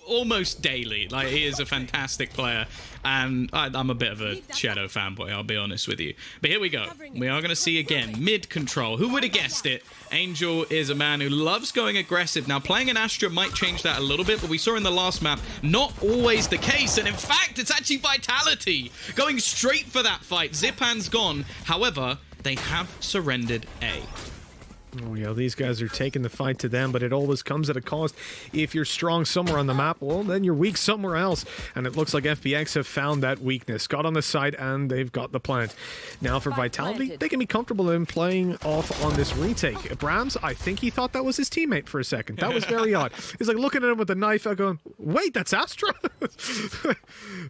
almost daily. Like, he is a fantastic player, and I'm a bit of a Shadow fanboy, I'll be honest with you. But here we go. We are going to see again mid control. Who would have guessed it? Angel is a man who loves going aggressive. Now, playing an Astra might change that a little bit, but we saw in the last map, not always the case. And in fact, it's actually Vitality going straight for that fight. Zipan's gone. However, they have surrendered A. Oh yeah, these guys are taking the fight to them, but it always comes at a cost. If you're strong somewhere on the map, well, then you're weak somewhere else. And it looks like FPX have found that weakness. Got on the side, and they've got the plant. Now for Vitality, they can be comfortable in playing off on this retake. Brams, I think he thought that was his teammate for a second. That was very odd. He's like looking at him with a knife out going, wait, that's Astra?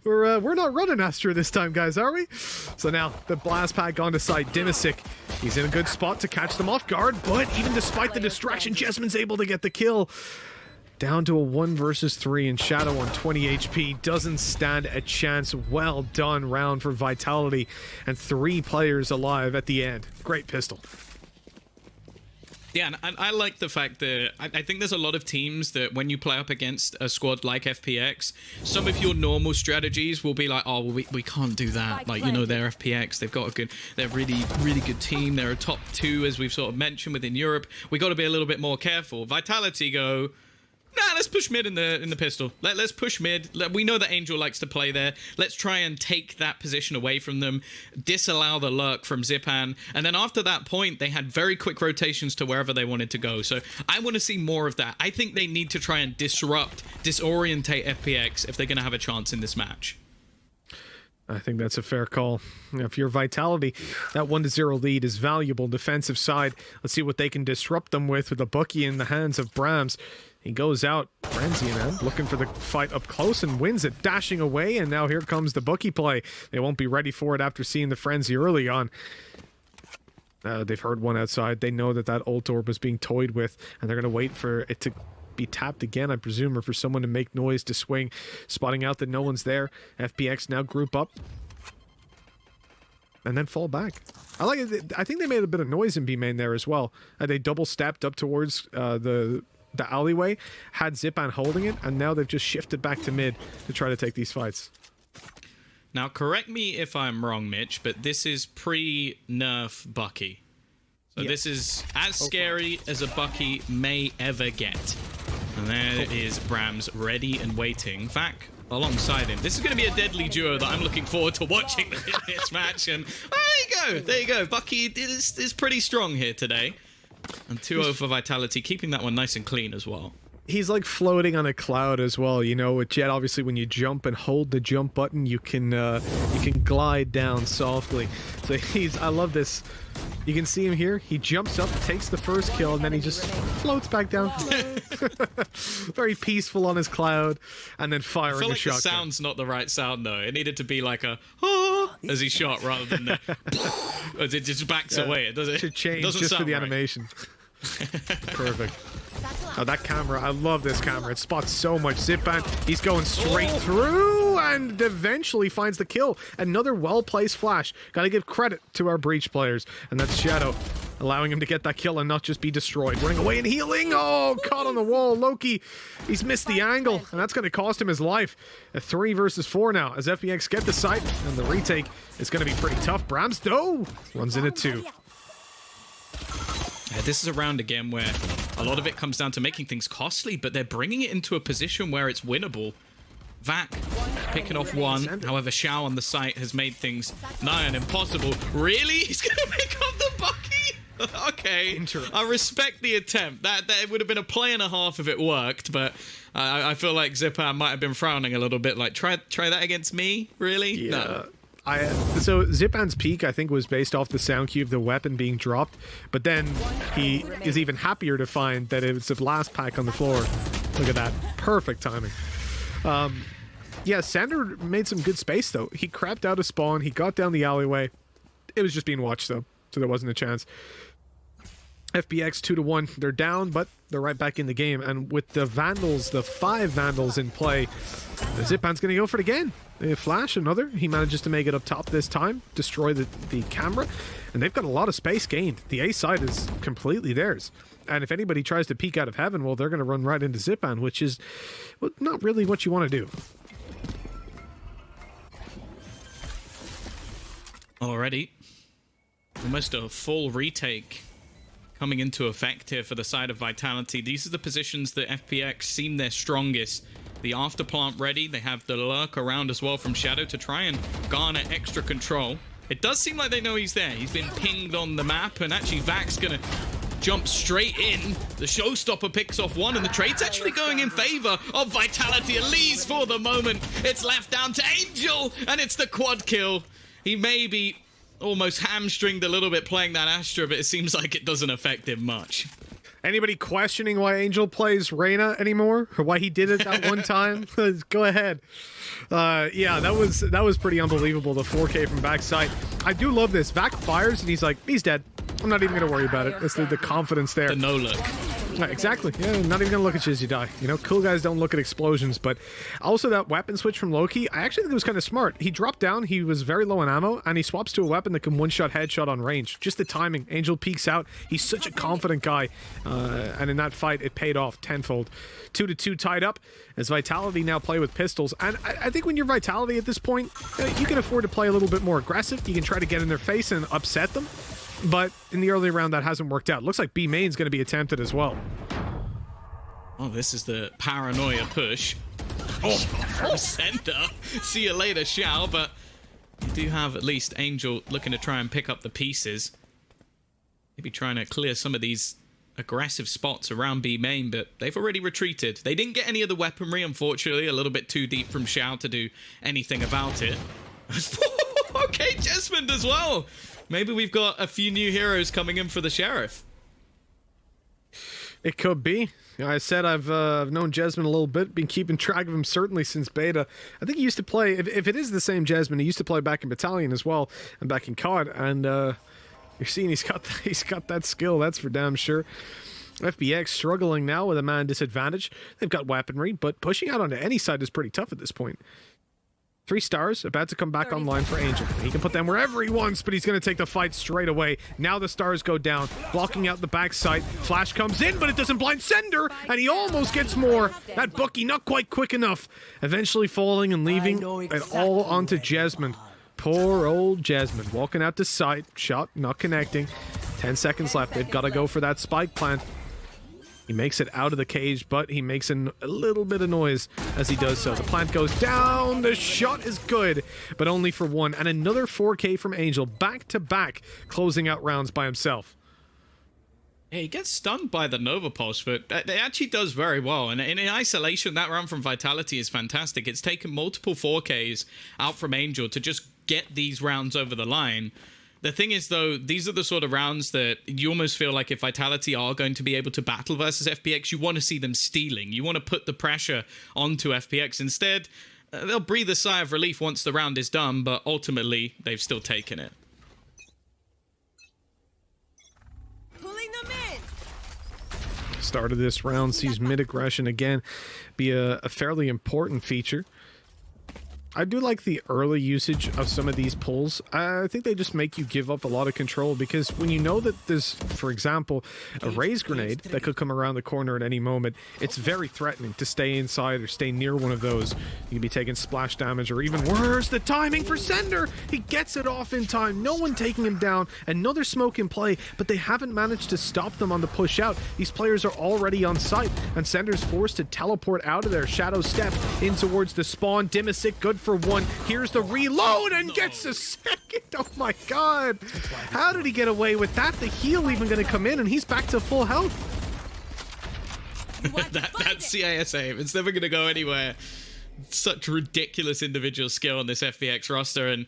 We're not running Astra this time, guys, are we? So now the blast pack onto site. Dimisic, he's in a good spot to catch them off guard, but even despite the distraction, Jessamyn's able to get the kill. Down to a 1 versus 3, and Shadow on 20 HP doesn't stand a chance. Well done round for Vitality, and 3 players alive at the end. Great pistol. Yeah, and I like the fact that I think there's a lot of teams that when you play up against a squad like FPX, some of your normal strategies will be like, oh, well, we can't do that. Like, you know, they're FPX. They've got a good, they're really, really good team. They're a top 2, as we've sort of mentioned within Europe. We got to be a little bit more careful. Vitality go, nah, let's push mid in the pistol. Let's push mid. We know that Angel likes to play there. Let's try and take that position away from them, disallow the lurk from Zipan, and then after that point, they had very quick rotations to wherever they wanted to go. So I want to see more of that. I think they need to try and disorientate FPX if they're going to have a chance in this match. I think that's a fair call. If you're Vitality, that 1-0 lead is valuable. Defensive side, let's see what they can disrupt them with a Bucky in the hands of Brams. He goes out, Frenzy now, looking for the fight up close and wins it, dashing away, and now here comes the Bucky play. They won't be ready for it after seeing the Frenzy early on. They've heard one outside. They know that that ult orb was being toyed with, and they're going to wait for it to be tapped again, I presume, or for someone to make noise to swing, spotting out that no one's there. FPX now group up and then fall back. I like it. I think they made a bit of noise in B main there as well. They double stepped up towards the alleyway, had Zipan holding it, and now they've just shifted back to mid to try to take these fights. Now, correct me if I'm wrong, Mitch, but this is pre-nerf Bucky. So this is as scary as a Bucky may ever get. And there is Brams ready and waiting. Vac alongside him. This is going to be a deadly duo that I'm looking forward to watching in this match. And there you go. Bucky is pretty strong here today. And 2-0 for Vitality, keeping that one nice and clean as well. He's like floating on a cloud as well, you know. With Jet, obviously, when you jump and hold the jump button, you can glide down softly. So I love this. You can see him here. He jumps up, takes the first kill, and then he just floats back down. Very peaceful on his cloud, and then firing a shotgun. I feel like the sound's not the right sound, though. It needed to be like a as he shot, rather than the as it just backs away. It should change just for the animation. Perfect. Oh, that camera, I love this camera. It spots so much. Zipan, he's going straight through and eventually finds the kill. Another well-placed flash. Gotta give credit to our Breach players. And that's Shadow, allowing him to get that kill and not just be destroyed. Running away and healing. Oh, caught on the wall. Loki, he's missed the angle, and that's gonna cost him his life. A 3 versus 4 now as FPX get the site, and the retake is gonna be pretty tough. Brams, though, runs in at 2. Yeah, this is a round again where a lot of it comes down to making things costly, but they're bringing it into a position where it's winnable. Vac picking off one. However, Xiao on the site has made things nigh and impossible. Really? He's going to pick up the Bucky? Okay. I respect the attempt. That would have been a play and a half if it worked, but I feel like Zipan might have been frowning a little bit. Like, try that against me? Really? Yeah. No. So Zipan's peak, I think, was based off the sound cue of the weapon being dropped, but then he is even happier to find that it's a blast pack on the floor. Look at that. Perfect timing. Yeah, Sander made some good space, though. He crapped out a spawn. He got down the alleyway. It was just being watched, though, so there wasn't a chance. FPX 2-1. They're down, but they're right back in the game. And with the Vandals, the 5 Vandals in play, the Zipan's going to go for it again. They flash another. He manages to make it up top this time, destroy the camera, and they've got a lot of space gained. The A side is completely theirs. And if anybody tries to peek out of heaven, well, they're going to run right into Zipan, which is not really what you want to do. Already, almost a full retake coming into effect here for the side of Vitality. These are the positions that FPX seem their strongest. The after plant ready. They have the lurk around as well from Shadow to try and garner extra control. It does seem like they know he's there. He's been pinged on the map, and actually Vac's gonna jump straight in. The showstopper picks off one, and the trade's actually going in favor of Vitality, at least for the moment. It's left down to Angel, and it's the quad kill. He may be almost hamstringed a little bit playing that Astra, but it seems like it doesn't affect him much. Anybody questioning why Angel plays Reyna anymore, or why he did it that one time? Go ahead. Yeah, that was pretty unbelievable. The 4K from backside. I do love this. Vac fires, and he's like, he's dead. I'm not even gonna worry about it. That's the confidence there. The no look. Right, exactly. Yeah, not even gonna look at you as you die. You know, cool guys don't look at explosions. But also that weapon switch from Loki, I actually think it was kind of smart. He dropped down, he was very low on ammo, and he swaps to a weapon that can one-shot headshot on range. Just the timing. Angel peeks out. He's such a confident guy, and in that fight, it paid off tenfold. 2-2 tied up as Vitality now play with pistols. And I think when you're Vitality at this point, you can afford to play a little bit more aggressive. You can try to get in their face and upset them. But in the early round, that hasn't worked out. Looks like B main's going to be attempted as well. Oh, this is the paranoia push. Oh, from Sender. See you later, Xiao. But you do have at least Angel looking to try and pick up the pieces. Maybe trying to clear some of these aggressive spots around B main, but they've already retreated. They didn't get any of the weaponry, unfortunately. A little bit too deep from Xiao to do anything about it. Okay, Jesmond as well. Maybe we've got a few new heroes coming in for the Sheriff. It could be. I said I've known Jesmond a little bit, been keeping track of him certainly since beta. I think he used to play, if it is the same Jesmond, he used to play back in Battalion as well, and back in COD, and you're seeing he's got that skill, that's for damn sure. FBX struggling now with a man disadvantage. They've got weaponry, but pushing out onto any side is pretty tough at this point. 3 stars about to come back online for Angel. He can put them wherever he wants, but he's going to take the fight straight away. Now the stars go down, blocking out the backside. Flash comes in, but it doesn't blind Sender, and he almost gets more. That Bucky not quite quick enough. Eventually falling and leaving it all onto Jesmond. Poor old Jesmond walking out to sight. Shot not connecting. 10 seconds left. They've got to go for that spike plant. He makes it out of the cage, but he makes a little bit of noise as he does so. The plant goes down. The shot is good, but only for one. And another 4K from Angel, back-to-back, closing out rounds by himself. Yeah, he gets stunned by the Nova Pulse, but it actually does very well. And in isolation, that round from Vitality is fantastic. It's taken multiple 4Ks out from Angel to just get these rounds over the line. The thing is, though, these are the sort of rounds that you almost feel like if Vitality are going to be able to battle versus FPX, you want to see them stealing. You want to put the pressure onto FPX. Instead, they'll breathe a sigh of relief once the round is done, but ultimately, they've still taken it. Pulling them in. Start of this round sees mid-aggression again be a fairly important feature. I do like the early usage of some of these pulls. I think they just make you give up a lot of control, because when you know that there's, for example, a raise grenade that could come around the corner at any moment, it's very threatening to stay inside or stay near one of those. You can be taking splash damage, or even worse, the timing for Sender. He gets it off in time. No one taking him down. Another smoke in play, but they haven't managed to stop them on the push out. These players are already on site, and Sender's forced to teleport out of there. Shadow step in towards the spawn. Dimisic good for one. Here's the reload and gets a second. Oh my god. How did he get away with that? The heal even going to come in, and he's back to full health. that CIS aim, it's never going to go anywhere. Such ridiculous individual skill on this FPX roster, and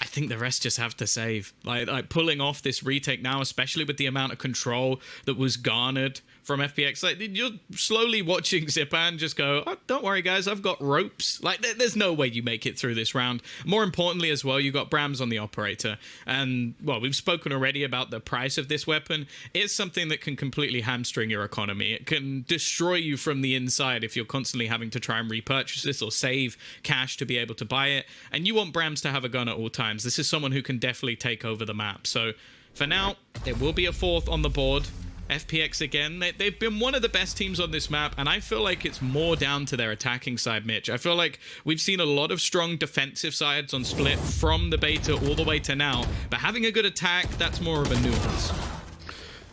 I think the rest just have to save. Like pulling off this retake now, especially with the amount of control that was garnered from FPX. Like, you're slowly watching Zipan just go, oh, don't worry, guys, I've got ropes. Like, there's no way you make it through this round. More importantly as well, you got Brams on the operator. And, well, we've spoken already about the price of this weapon. It's something that can completely hamstring your economy. It can destroy you from the inside if you're constantly having to try and repurchase this or save cash to be able to buy it. And you want Brams to have a gun at all times. This is someone who can definitely take over the map. So, for now, there will be a 4th on the board. FPX again, they've been one of the best teams on this map, and I feel like it's more down to their attacking side, Mitch. I feel like we've seen a lot of strong defensive sides on Split from the beta all the way to now, but having a good attack, that's more of a nuance.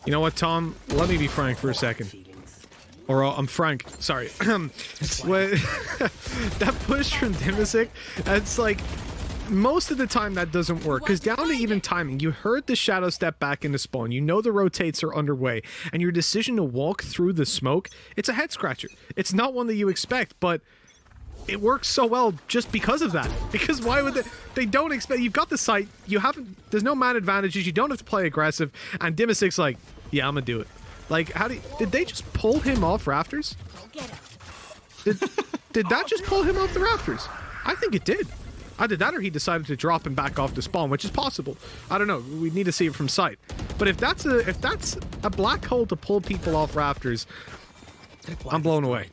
You know what, Tom? Let me be frank for a second. Or I'm Frank, sorry. That push from Dimisic, it's like, most of the time that doesn't work, because down to even timing, you heard the shadow step back into spawn, you know the rotates are underway, and your decision to walk through the smoke, it's a head scratcher. It's not one that you expect, but it works so well just because of that. Because why would they don't expect, you've got the sight, you haven't, there's no man advantages, you don't have to play aggressive, and Dimisic's like, yeah, I'm gonna do it. Like, did they just pull him off rafters? Did that just pull him off the rafters? I think it did. Either that or he decided to drop him back off the spawn, which is possible. I don't know. We need to see it from sight. But if that's a black hole to pull people off rafters, I'm blown away.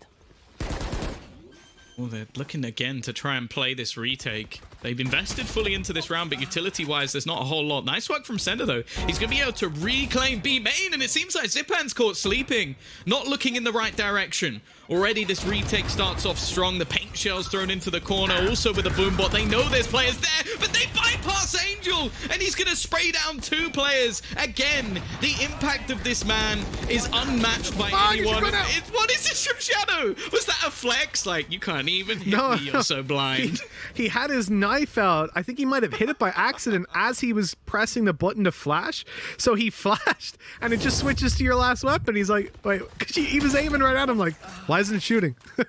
Well, they're looking again to try and play this retake. They've invested fully into this round, but utility-wise, there's not a whole lot. Nice work from Sender, though. He's going to be able to reclaim B main, and it seems like Zipan's caught sleeping, not looking in the right direction. Already, this retake starts off strong. The paint shell's thrown into the corner, also with a boom bot. They know there's players there, but they bypass Angel, and he's going to spray down 2 players. Again, the impact of this man is unmatched by anyone. What is this from Shadow? Was that a flex? Like, you can't even hit me, you're so blind. He had his knife out. I think he might have hit it by accident as he was pressing the button to flash. So he flashed, and it just switches to your last weapon. He's like, wait, because he was aiming right at him, like, why isn't it shooting? Pew,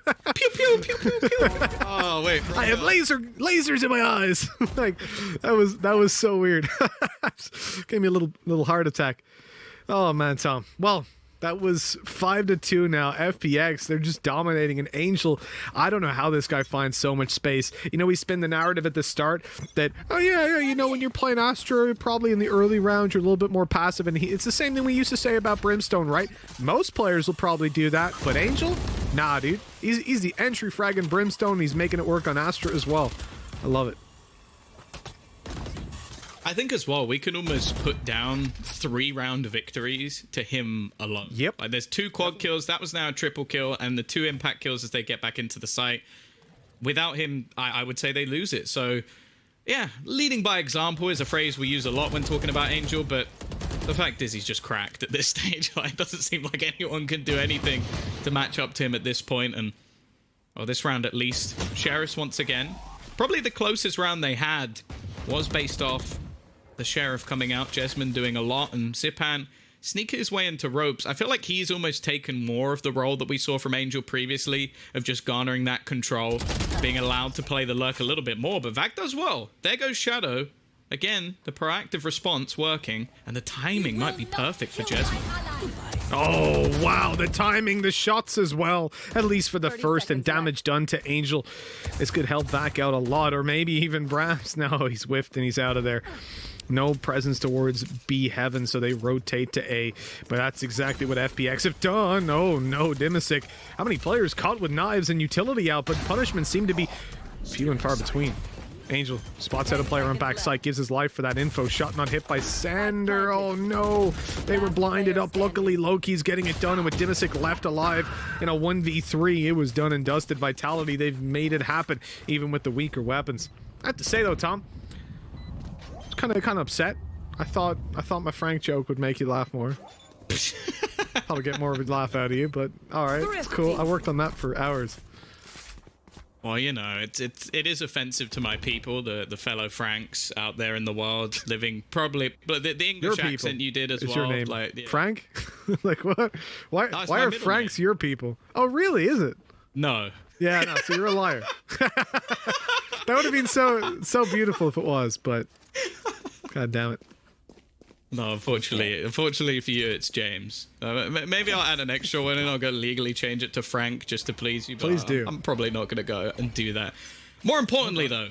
pew, pew, pew, pew. Oh, wait. I have lasers in my eyes. Like, that was so weird. Gave me a little heart attack. Oh, man, Tom. Well, that was 5-2 now. FPX, they're just dominating an Angel. I don't know how this guy finds so much space. You know, we spin the narrative at the start that, oh yeah, you know, when you're playing Astra, probably in the early rounds, you're a little bit more passive. And it's the same thing we used to say about Brimstone, right? Most players will probably do that, but Angel? Nah, dude. He's the entry frag in Brimstone. He's making it work on Astra as well. I love it. I think as well, we can almost put down 3-round victories to him alone. Yep. Like, there's 2 quad kills. That was now a triple kill, and the 2 impact kills as they get back into the site. Without him, I would say they lose it. So, yeah, leading by example is a phrase we use a lot when talking about Angel, but the fact is he's just cracked at this stage. Like, it doesn't seem like anyone can do anything to match up to him at this point. And, well, this round at least, Sheriffs once again. Probably the closest round they had was based off the Sheriff coming out, Jessamine doing a lot, and Zipan sneaking his way into ropes. I feel like he's almost taken more of the role that we saw from Angel previously, of just garnering that control, being allowed to play the lurk a little bit more, but Vac does well. There goes Shadow. Again, the proactive response working, and the timing might be perfect for Jessamine. Oh, wow, the timing, the shots as well, at least for the first, and damage done to Angel. This could help Vac out a lot, or maybe even Brams. No, he's whiffed and he's out of there. No presence towards B heaven, so they rotate to A. But that's exactly what FPX have done. Oh no, Dimisic. How many players caught with knives and utility out, but punishments seem to be few and far between. Angel spots out a player on backside, gives his life for that info. Shot not hit by Sander. Oh no, they were blinded up. Luckily, Loki's getting it done, and with Dimisic left alive in a 1v3, it was done and dusted. Vitality, they've made it happen, even with the weaker weapons. I have to say though, Tom, kind of upset. I thought my Frank joke would make you laugh more. Thought I'd get more of a laugh out of you, but all right, it's cool. I worked on that for hours. Well, you know, it is offensive to my people, the fellow Franks out there in the world, living probably, but the English accent you did as well. Your name like, yeah. Frank? Like what? Why are Franks your people? Oh, really? Is it? No. Yeah, no. So you're a liar. That would have been so beautiful if it was, but god damn it. No, unfortunately for you, it's James. Maybe I'll add an extra one and I'll go legally change it to Frank just to please you. But Please do. I'm probably not going to go and do that. More importantly, though,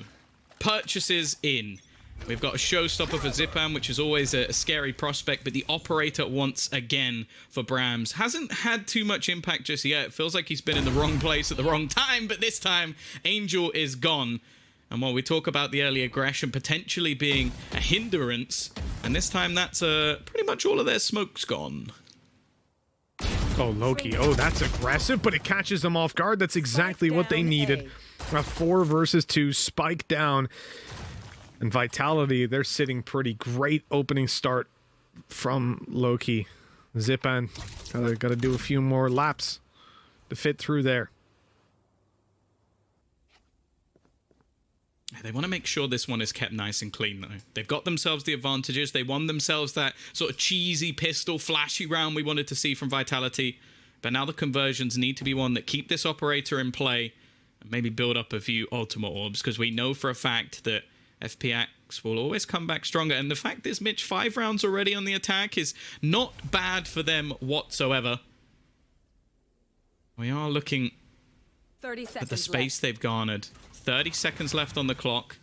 purchases in. We've got a showstopper for Zipan, which is always a scary prospect, but the operator once again for Brams hasn't had too much impact just yet. It feels like he's been in the wrong place at the wrong time, but this time, Angel is gone. And while we talk about the early aggression potentially being a hindrance, and this time that's pretty much all of their smoke's gone. Oh, Loki. Oh, that's aggressive, but it catches them off guard. That's exactly what they needed. A 4 versus 2 spike down. And Vitality, they're sitting pretty. Great opening start from Loki. Zipan, got to do a few more laps to fit through there. They want to make sure this one is kept nice and clean, though. They've got themselves the advantages. They won themselves that sort of cheesy pistol, flashy round we wanted to see from Vitality. But now the conversions need to be one that keep this operator in play and maybe build up a few ultimate orbs, because we know for a fact that FPX will always come back stronger. And the fact is, Mitch, 5 rounds already on the attack is not bad for them whatsoever. We are looking 30 seconds at the space they've garnered. 30 seconds left on the clock.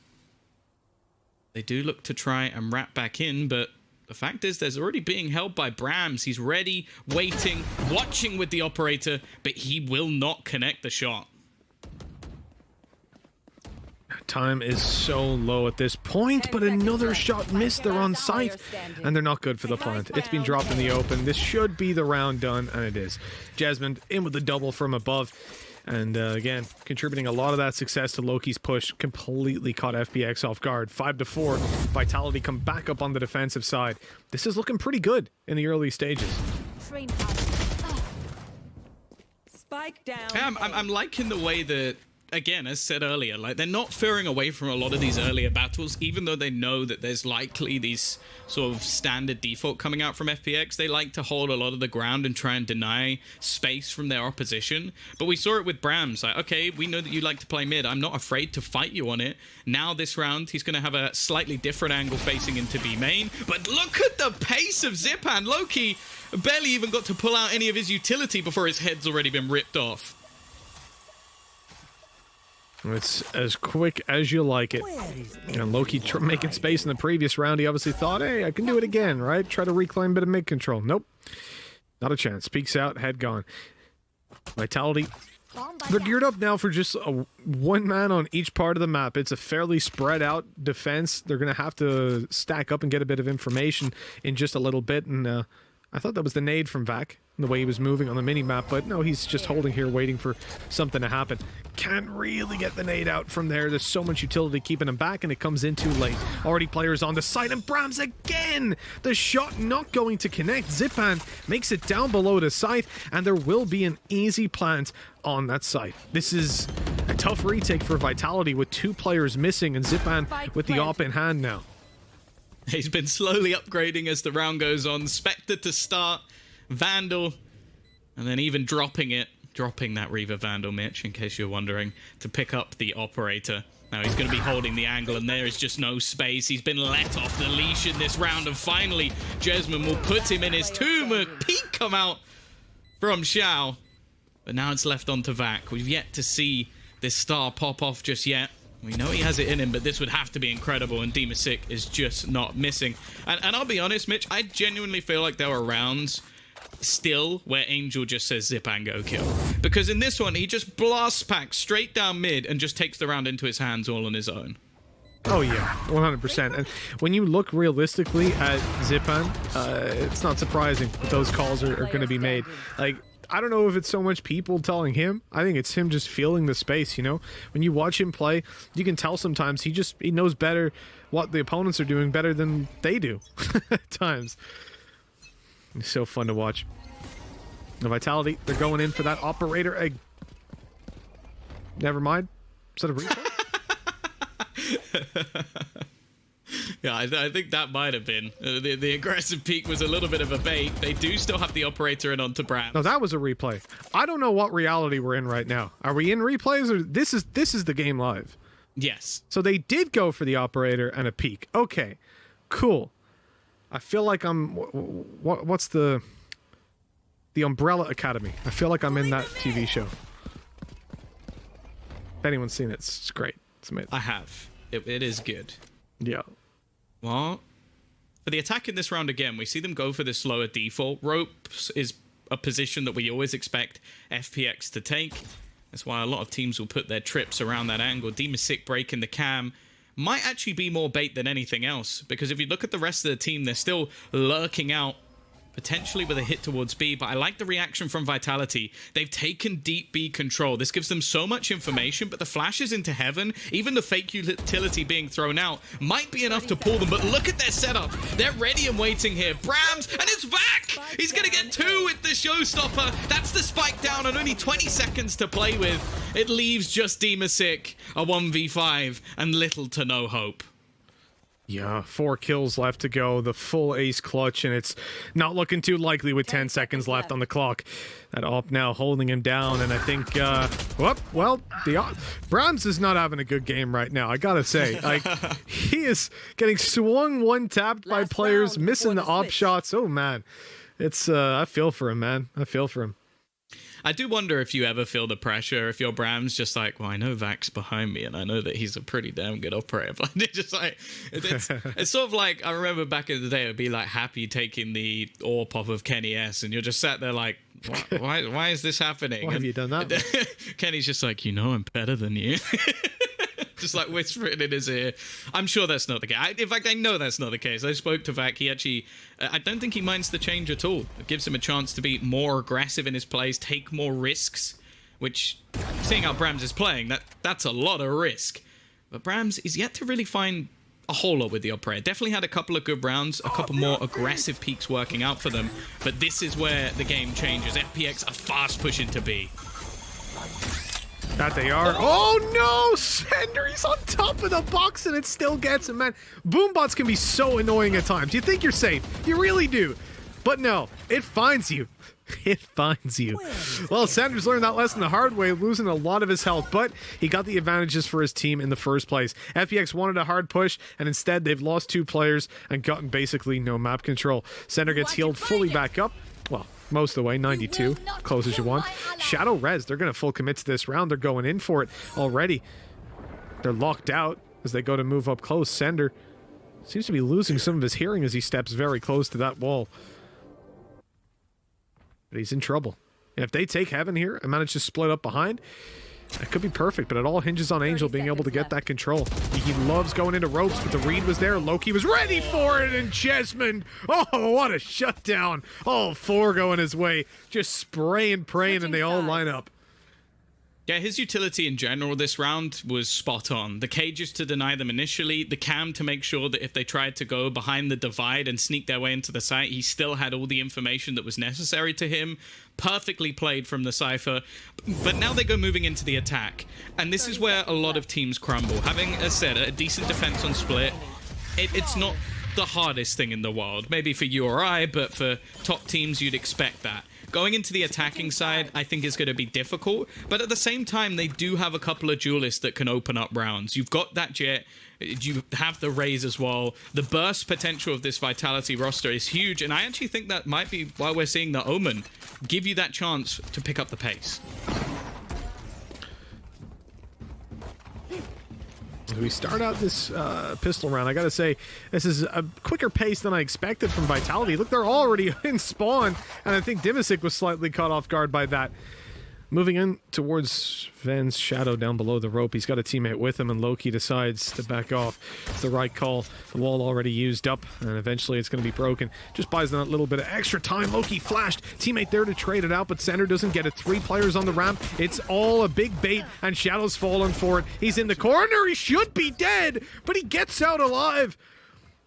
They do look to try and wrap back in, but the fact is there's already being held by Brams. He's ready, waiting, watching with the operator, but he will not connect the shot. Time is so low at this point, but another shot missed. They're on site, and they're not good for the plant. It's been dropped in the open. This should be the round done, and it is. Jasmine in with the double from above. And again, contributing a lot of that success to Loki's push. Completely caught FPX off guard. 5-4. Vitality come back up on the defensive side. This is looking pretty good in the early stages. Spike down. Yeah, I'm liking the way that, again, as said earlier, like, they're not veering away from a lot of these earlier battles, even though they know that there's likely these sort of standard default coming out from FPX. They like to hold a lot of the ground and try and deny space from their opposition. But we saw it with Brams. Like, okay, we know that you like to play mid. I'm not afraid to fight you on it. Now this round, he's going to have a slightly different angle facing into B main. But look at the pace of Zipan. Loki barely even got to pull out any of his utility before his head's already been ripped off. It's as quick as you like it. And Loki making space in the previous round. He obviously thought, hey, I can do it again, right? Try to reclaim a bit of mid control. Nope. Not a chance. Peeks out, head gone. Vitality. They're geared up now for just one man on each part of the map. It's a fairly spread out defense. They're going to have to stack up and get a bit of information in just a little bit. And I thought that was the nade from Vac, the way he was moving on the mini-map, but no, he's just holding here waiting for something to happen. Can't really get the nade out from there. There's so much utility keeping him back, and it comes in too late. Already players on the site, and Brams again! The shot not going to connect. Zipan makes it down below the site, and there will be an easy plant on that site. This is a tough retake for Vitality with 2 players missing, and Zipan with the op in hand now. He's been slowly upgrading as the round goes on. Spectre to start, Vandal, and then even dropping that Reaver Vandal, Mitch, in case you're wondering, to pick up the operator. Now he's going to be holding the angle, and there is just no space. He's been let off the leash in this round, and finally, Jesman will put him in his tomb. A peek come out from Xiao, but now it's left on to Vac. We've yet to see this star pop off just yet. We know he has it in him, but this would have to be incredible, and Demasik is just not missing. And I'll be honest, Mitch, I genuinely feel like there were rounds still where Angel just says zip and go kill. Because in this one, he just blasts packs straight down mid and just takes the round into his hands all on his own. Oh yeah, 100%. And when you look realistically at Zipan, it's not surprising that those calls are going to be made. Like, I don't know if it's so much people telling him. I think it's him just feeling the space, you know? When you watch him play, you can tell sometimes he knows better what the opponents are doing better than they do at times. It's so fun to watch. The Vitality, they're going in for that operator egg. Never mind. Is that a replay? Yeah, I think that might have been. The aggressive peak was a little bit of a bait. They do still have the operator in onto Brams. No, that was a replay. I don't know what reality we're in right now. Are we in replays, or this is the game live? Yes. So they did go for the operator and a peak. Okay, cool. I feel like I'm... What's the Umbrella Academy? I feel like I'm in that TV show. If anyone's seen it, it's great. It's amazing. I have. It is good. Yeah. What? For the attack in this round again, we see them go for the slower default. Ropes is a position that we always expect FPX to take. That's why a lot of teams will put their trips around that angle. Demasick breaking the cam might actually be more bait than anything else, because if you look at the rest of the team, they're still lurking out, potentially with a hit towards B, but I like the reaction from Vitality. They've taken deep B control. This gives them so much information, but the flashes into heaven, even the fake utility being thrown out, might be enough to pull them, but look at their setup. They're ready and waiting here. Brams, and it's back! He's gonna get 2 with the showstopper. That's the spike down and only 20 seconds to play with. It leaves just Demasick, a 1v5, and little to no hope. Yeah, 4 kills left to go, the full ace clutch, and it's not looking too likely with 10 seconds left on the clock. That op now holding him down, and I think, Brahms is not having a good game right now, I gotta say. Like, he is getting swung one-tapped by players, missing the op shots. Oh, man. It's, I feel for him, man. I feel for him. I do wonder if you ever feel the pressure, if your Bram's just like, well, I know Vac's behind me, and I know that he's a pretty damn good operator. But it's just like, it's sort of like, I remember back in the day, it would be like Happy taking the AWP off of Kenny S, and you're just sat there like, why is this happening? Why have you done that? Kenny's just like, you know I'm better than you. Just like whispering in his ear. I'm sure that's not the case. In fact, I know that's not the case. I spoke to Vac. He actually, I don't think he minds the change at all. It gives him a chance to be more aggressive in his plays, take more risks, which, seeing how Brams is playing, that's a lot of risk. But Brams is yet to really find a whole lot with the operator. Definitely had a couple of good rounds, a couple more aggressive peaks working out for them. But this is where the game changes. FPX are fast pushing to B. That they are. Oh no! Sender, he's on top of the box and it still gets him, man. Boombots can be so annoying at times. You think you're safe. You really do. But no, it finds you. It finds you. Well, Sanders learned that lesson the hard way, losing a lot of his health, but he got the advantages for his team in the first place. FPX wanted a hard push, and instead they've lost 2 players and gotten basically no map control. Sender gets healed fully back up. Well, most of the way, 92, close as you want. Shadow Res, they're going to full commit to this round. They're going in for it already. They're locked out as they go to move up close. Sender seems to be losing some of his hearing as he steps very close to that wall. But he's in trouble. And if they take Heaven here and manage to split up behind, that could be perfect, but it all hinges on Angel being able to get that control. He loves going into ropes, but the read was there. Loki was ready for it, and Jesmond, oh, what a shutdown. All 4 going his way, just spraying, praying, and they all line up. Yeah, his utility in general this round was spot on. The cages to deny them initially, the cam to make sure that if they tried to go behind the divide and sneak their way into the site, he still had all the information that was necessary to him. Perfectly played from the Cypher. But now they go moving into the attack. And this is where a lot of teams crumble. Having, as said, a decent defense on split, it's not the hardest thing in the world. Maybe for you or I, but for top teams, you'd expect that. Going into the attacking side, I think is going to be difficult, but at the same time, they do have a couple of duelists that can open up rounds. You've got that Jet, you have the Raze as well. The burst potential of this Vitality roster is huge, and I actually think that might be why we're seeing the Omen give you that chance to pick up the pace. We start out this pistol round. I gotta say, this is a quicker pace than I expected from Vitality. Look, they're already in spawn, and I think Dimisic was slightly caught off guard by that. Moving in towards Ven's shadow down below the rope. He's got a teammate with him, and Loki decides to back off. It's the right call. The wall already used up, and eventually it's going to be broken. Just buys them a little bit of extra time. Loki flashed. Teammate there to trade it out, but Center doesn't get it. 3 players on the ramp. It's all a big bait, and Shadow's falling for it. He's in the corner. He should be dead, but he gets out alive.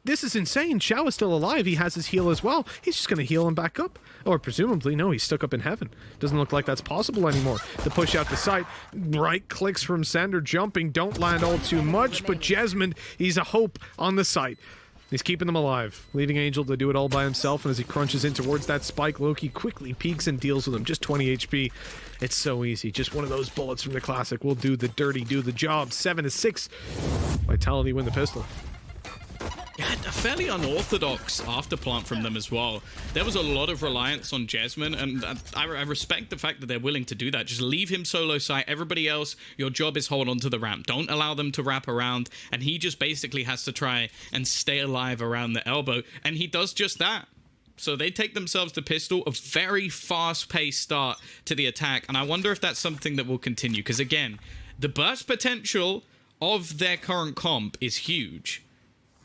This is insane. Shao is still alive. He has his heal as well. He's just going to heal him back up. Or presumably, no, he's stuck up in heaven. Doesn't look like that's possible anymore. The push out the site. Right clicks from Sander jumping. Don't land all too much, but Jesmond, he's a hope on the site. He's keeping them alive, leaving Angel to do it all by himself, and as he crunches in towards that spike, Loki quickly peeks and deals with him. Just 20 HP. It's so easy. Just one of those bullets from the classic. We'll do the dirty, do the job. 7-6. Vitality win the pistol. Yeah, fairly unorthodox after plant from them as well. There was a lot of reliance on Jessamine, and I respect the fact that they're willing to do that. Just leave him solo site. Everybody else, your job is hold on to the ramp. Don't allow them to wrap around, and he just basically has to try and stay alive around the elbow, and he does just that. So they take themselves the pistol, a very fast-paced start to the attack, and I wonder if that's something that will continue, because again, the burst potential of their current comp is huge.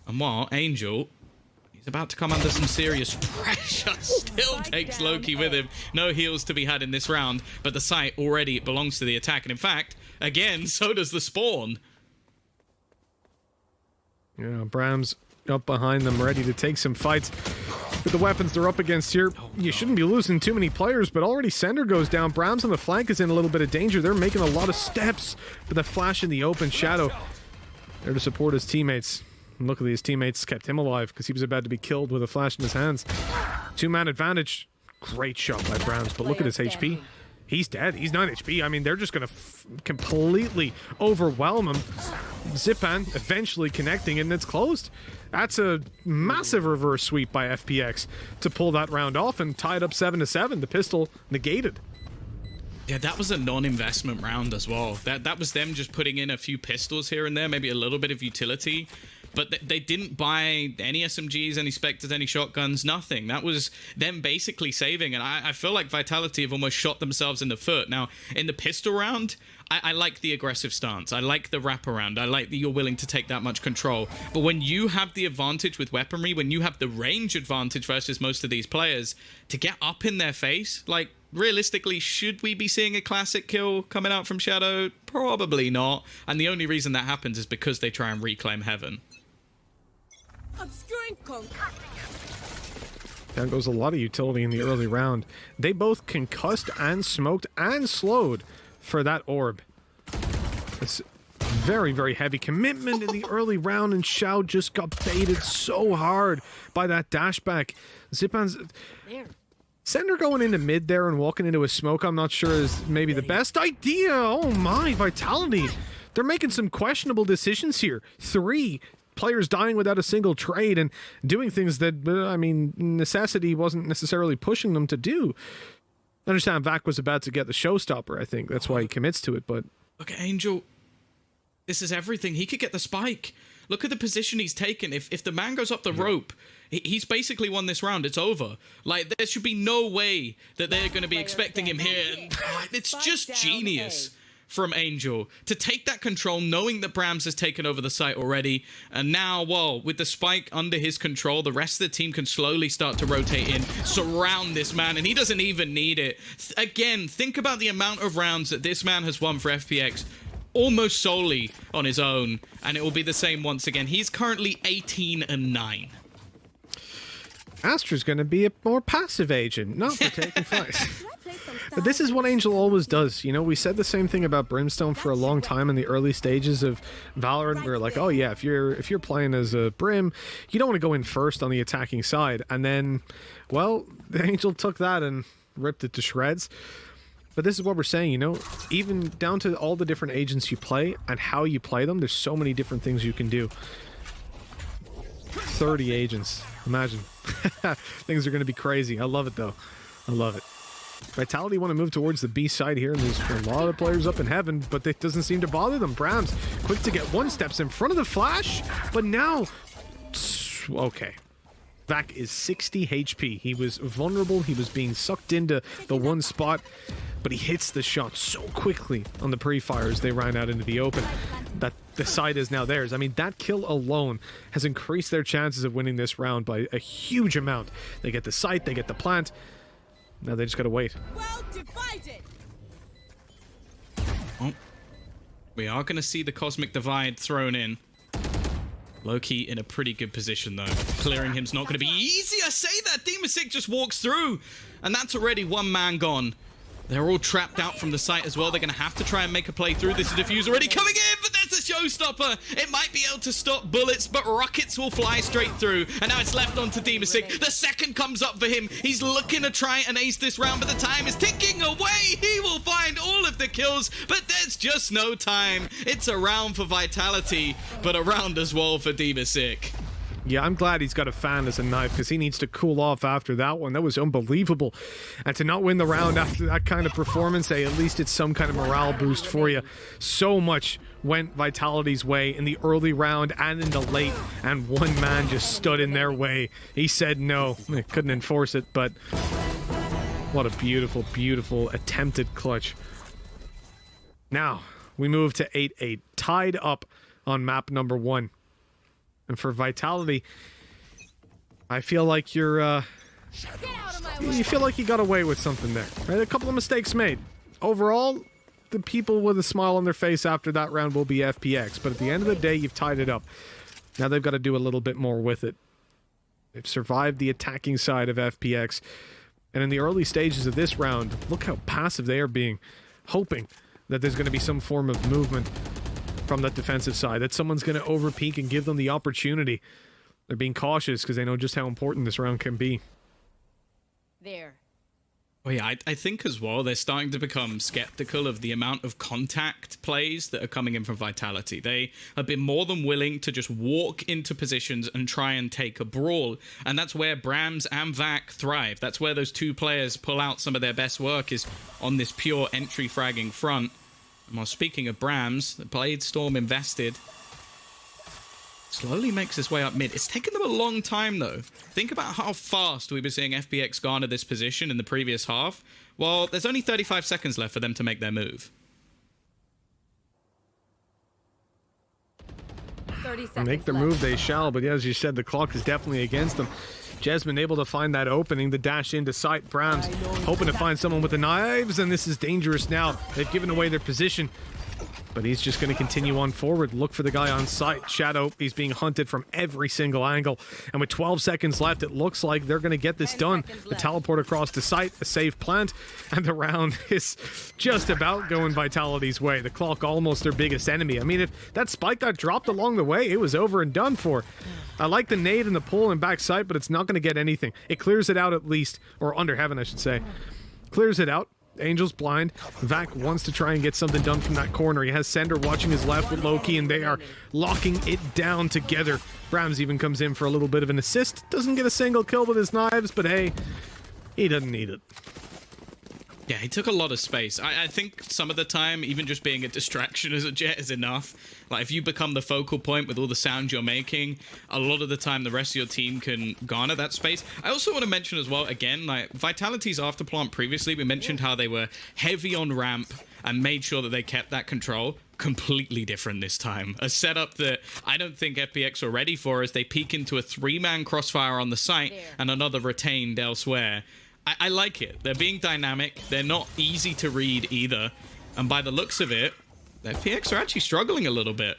And while Angel, he's about to come under some serious pressure, still takes Loki with him. No heals to be had in this round, but the site already belongs to the attack, and in fact, again, so does the spawn. Yeah, Bram's up behind them, ready to take some fights. With the weapons they're up against here, you shouldn't be losing too many players, but already Sender goes down. Brams on the flank is in a little bit of danger. They're making a lot of steps, but the flash in the open, Shadow there to support his teammates. And luckily his teammates kept him alive because he was about to be killed with a flash in his hands. 2-man advantage. Great shot by Brams, but look at his HP. He's dead. He's 9 HP. I mean, they're just going to completely overwhelm him. Zipan eventually connecting, and it's closed. That's a massive reverse sweep by FPX to pull that round off and tie it up 7-7. The pistol negated. Yeah, that was a non-investment round as well. That was them just putting in a few pistols here and there, maybe a little bit of utility. But they didn't buy any SMGs, any Spectres, any shotguns, nothing. That was them basically saving. And I feel like Vitality have almost shot themselves in the foot. Now, in the pistol round, I like the aggressive stance. I like the wraparound. I like that you're willing to take that much control. But when you have the advantage with weaponry, when you have the range advantage versus most of these players, to get up in their face, like, realistically, should we be seeing a classic kill coming out from Shadow? Probably not. And the only reason that happens is because they try and reclaim Heaven. Down goes a lot of utility in the early round. They both concussed and smoked and slowed for that orb. It's very, very heavy commitment in the early round, and Shao just got baited so hard by that dashback. Zipan's... Sender going into mid there and walking into a smoke, I'm not sure is maybe the best idea. Oh my, Vitality. They're making some questionable decisions here. 3 players dying without a single trade and doing things that, I mean, necessity wasn't necessarily pushing them to do. I understand Vac was about to get the showstopper, I think. That's why he commits to it, but... Look at Angel. This is everything. He could get the spike. Look at the position he's taken. If the man goes up the rope, he's basically won this round. It's over. Like, there should be no way that they're going to be expecting him here. And, it's just genius from Angel to take that control, knowing that Brams has taken over the site already. And now, whoa, with the spike under his control, the rest of the team can slowly start to rotate in, surround this man, and he doesn't even need it. Again, think about the amount of rounds that this man has won for FPX almost solely on his own, and it will be the same once again. He's currently 18-9. Astra's going to be a more passive agent, not for taking fights. But this is what Angel always does. You know, we said the same thing about Brimstone for a long time in the early stages of Valorant. We were like, oh yeah, if you're playing as a Brim, you don't want to go in first on the attacking side. And then, well, the Angel took that and ripped it to shreds. But this is what we're saying, you know, even down to all the different agents you play and how you play them, there's so many different things you can do. 30 agents. Imagine. Things are going to be crazy. I love it, though. I love it. Vitality want to move towards the B side here, and there's a lot of players up in Heaven, but it doesn't seem to bother them. Brams, quick to get one, steps in front of the flash, but now... Okay. Vac is 60 HP. He was vulnerable. He was being sucked into the one spot, but he hits the shot so quickly on the pre-fires they ran out into the open that the side is now theirs. I mean, that kill alone has increased their chances of winning this round by a huge amount. They get the site, they get the plant. Now they just gotta wait. Well divided. Oh, we are gonna see the Cosmic Divide thrown in. Loki in a pretty good position, though. Clearing him's not going to be easy. I say that. Demasig just walks through, and that's already one man gone. They're all trapped out from the site as well. They're going to have to try and make a play through. This is Diffuse already coming in, but there's a showstopper. It might be able to stop bullets, but rockets will fly straight through. And now it's left on to Demasig. The second comes up for him. He's looking to try and ace this round, but the time is ticking away. He will find all of the kills, but there's just no time. It's a round for Vitality, but a round as well for Demasig. Yeah, I'm glad he's got a fan as a knife because he needs to cool off after that one. That was unbelievable. And to not win the round after that kind of performance, hey, at least it's some kind of morale boost for you. So much went Vitality's way in the early round and in the late, and one man just stood in their way. He said no. They couldn't enforce it, but what a beautiful, beautiful attempted clutch. Now, we move to 8-8, tied up on map number 1. And for Vitality, I feel like you feel like you got away with something there, right? A couple of mistakes made. Overall, the people with a smile on their face after that round will be FPX, but at the end of the day, you've tied it up. Now they've got to do a little bit more with it. They've survived the attacking side of FPX, and in the early stages of this round, look how passive they are being, hoping that there's going to be some form of movement from that defensive side, that someone's going to overpeak and give them the opportunity. They're being cautious because they know just how important this round can be. There. Well, yeah, I think as well, they're starting to become skeptical of the amount of contact plays that are coming in from Vitality. They have been more than willing to just walk into positions and try and take a brawl. And that's where Brams and Vac thrive. That's where those two players pull out some of their best work, is on this pure entry fragging front. And while speaking of Brams, the Blade Storm invested slowly makes its way up mid. It's taken them a long time, though. Think about how fast we were seeing FPX garner this position in the previous half. Well, there's only 35 seconds left for them to make their move. 30 seconds Make their left. move they shall, but as you said, the clock is definitely against them. Jesmine able to find that opening, the dash into sight. Brams hoping to find someone with the knives, and this is dangerous now. They've given away their position, but he's just going to continue on forward. Look for the guy on sight. Shadow, he's being hunted from every single angle. And with 12 seconds left, it looks like they're going to get this done. The teleport across the site, a safe plant, and the round is just about going Vitality's way. The clock almost their biggest enemy. I mean, if that spike got dropped along the way, it was over and done for. I like the nade and the pull and back sight, but it's not going to get anything. It clears it out at least, or under heaven, I should say. Clears it out. Angel's blind. Vac wants to try and get something done from that corner. He has Sender watching his left with Loki, and they are locking it down together. Brams even comes in for a little bit of an assist. Doesn't get a single kill with his knives, but hey, he doesn't need it. Yeah, he took a lot of space. I think some of the time, even just being a distraction as a Jet is enough. Like, if you become the focal point with all the sound you're making, a lot of the time the rest of your team can garner that space. I also want to mention as well, again, like, Vitality's afterplant previously, we mentioned how they were heavy on ramp and made sure that they kept that control. Completely different this time. A setup that I don't think FPX were ready for, as they peek into a 3-man crossfire on the site and another retained elsewhere. I like it. They're being dynamic. They're not easy to read either. And by the looks of it, the FPX are actually struggling a little bit.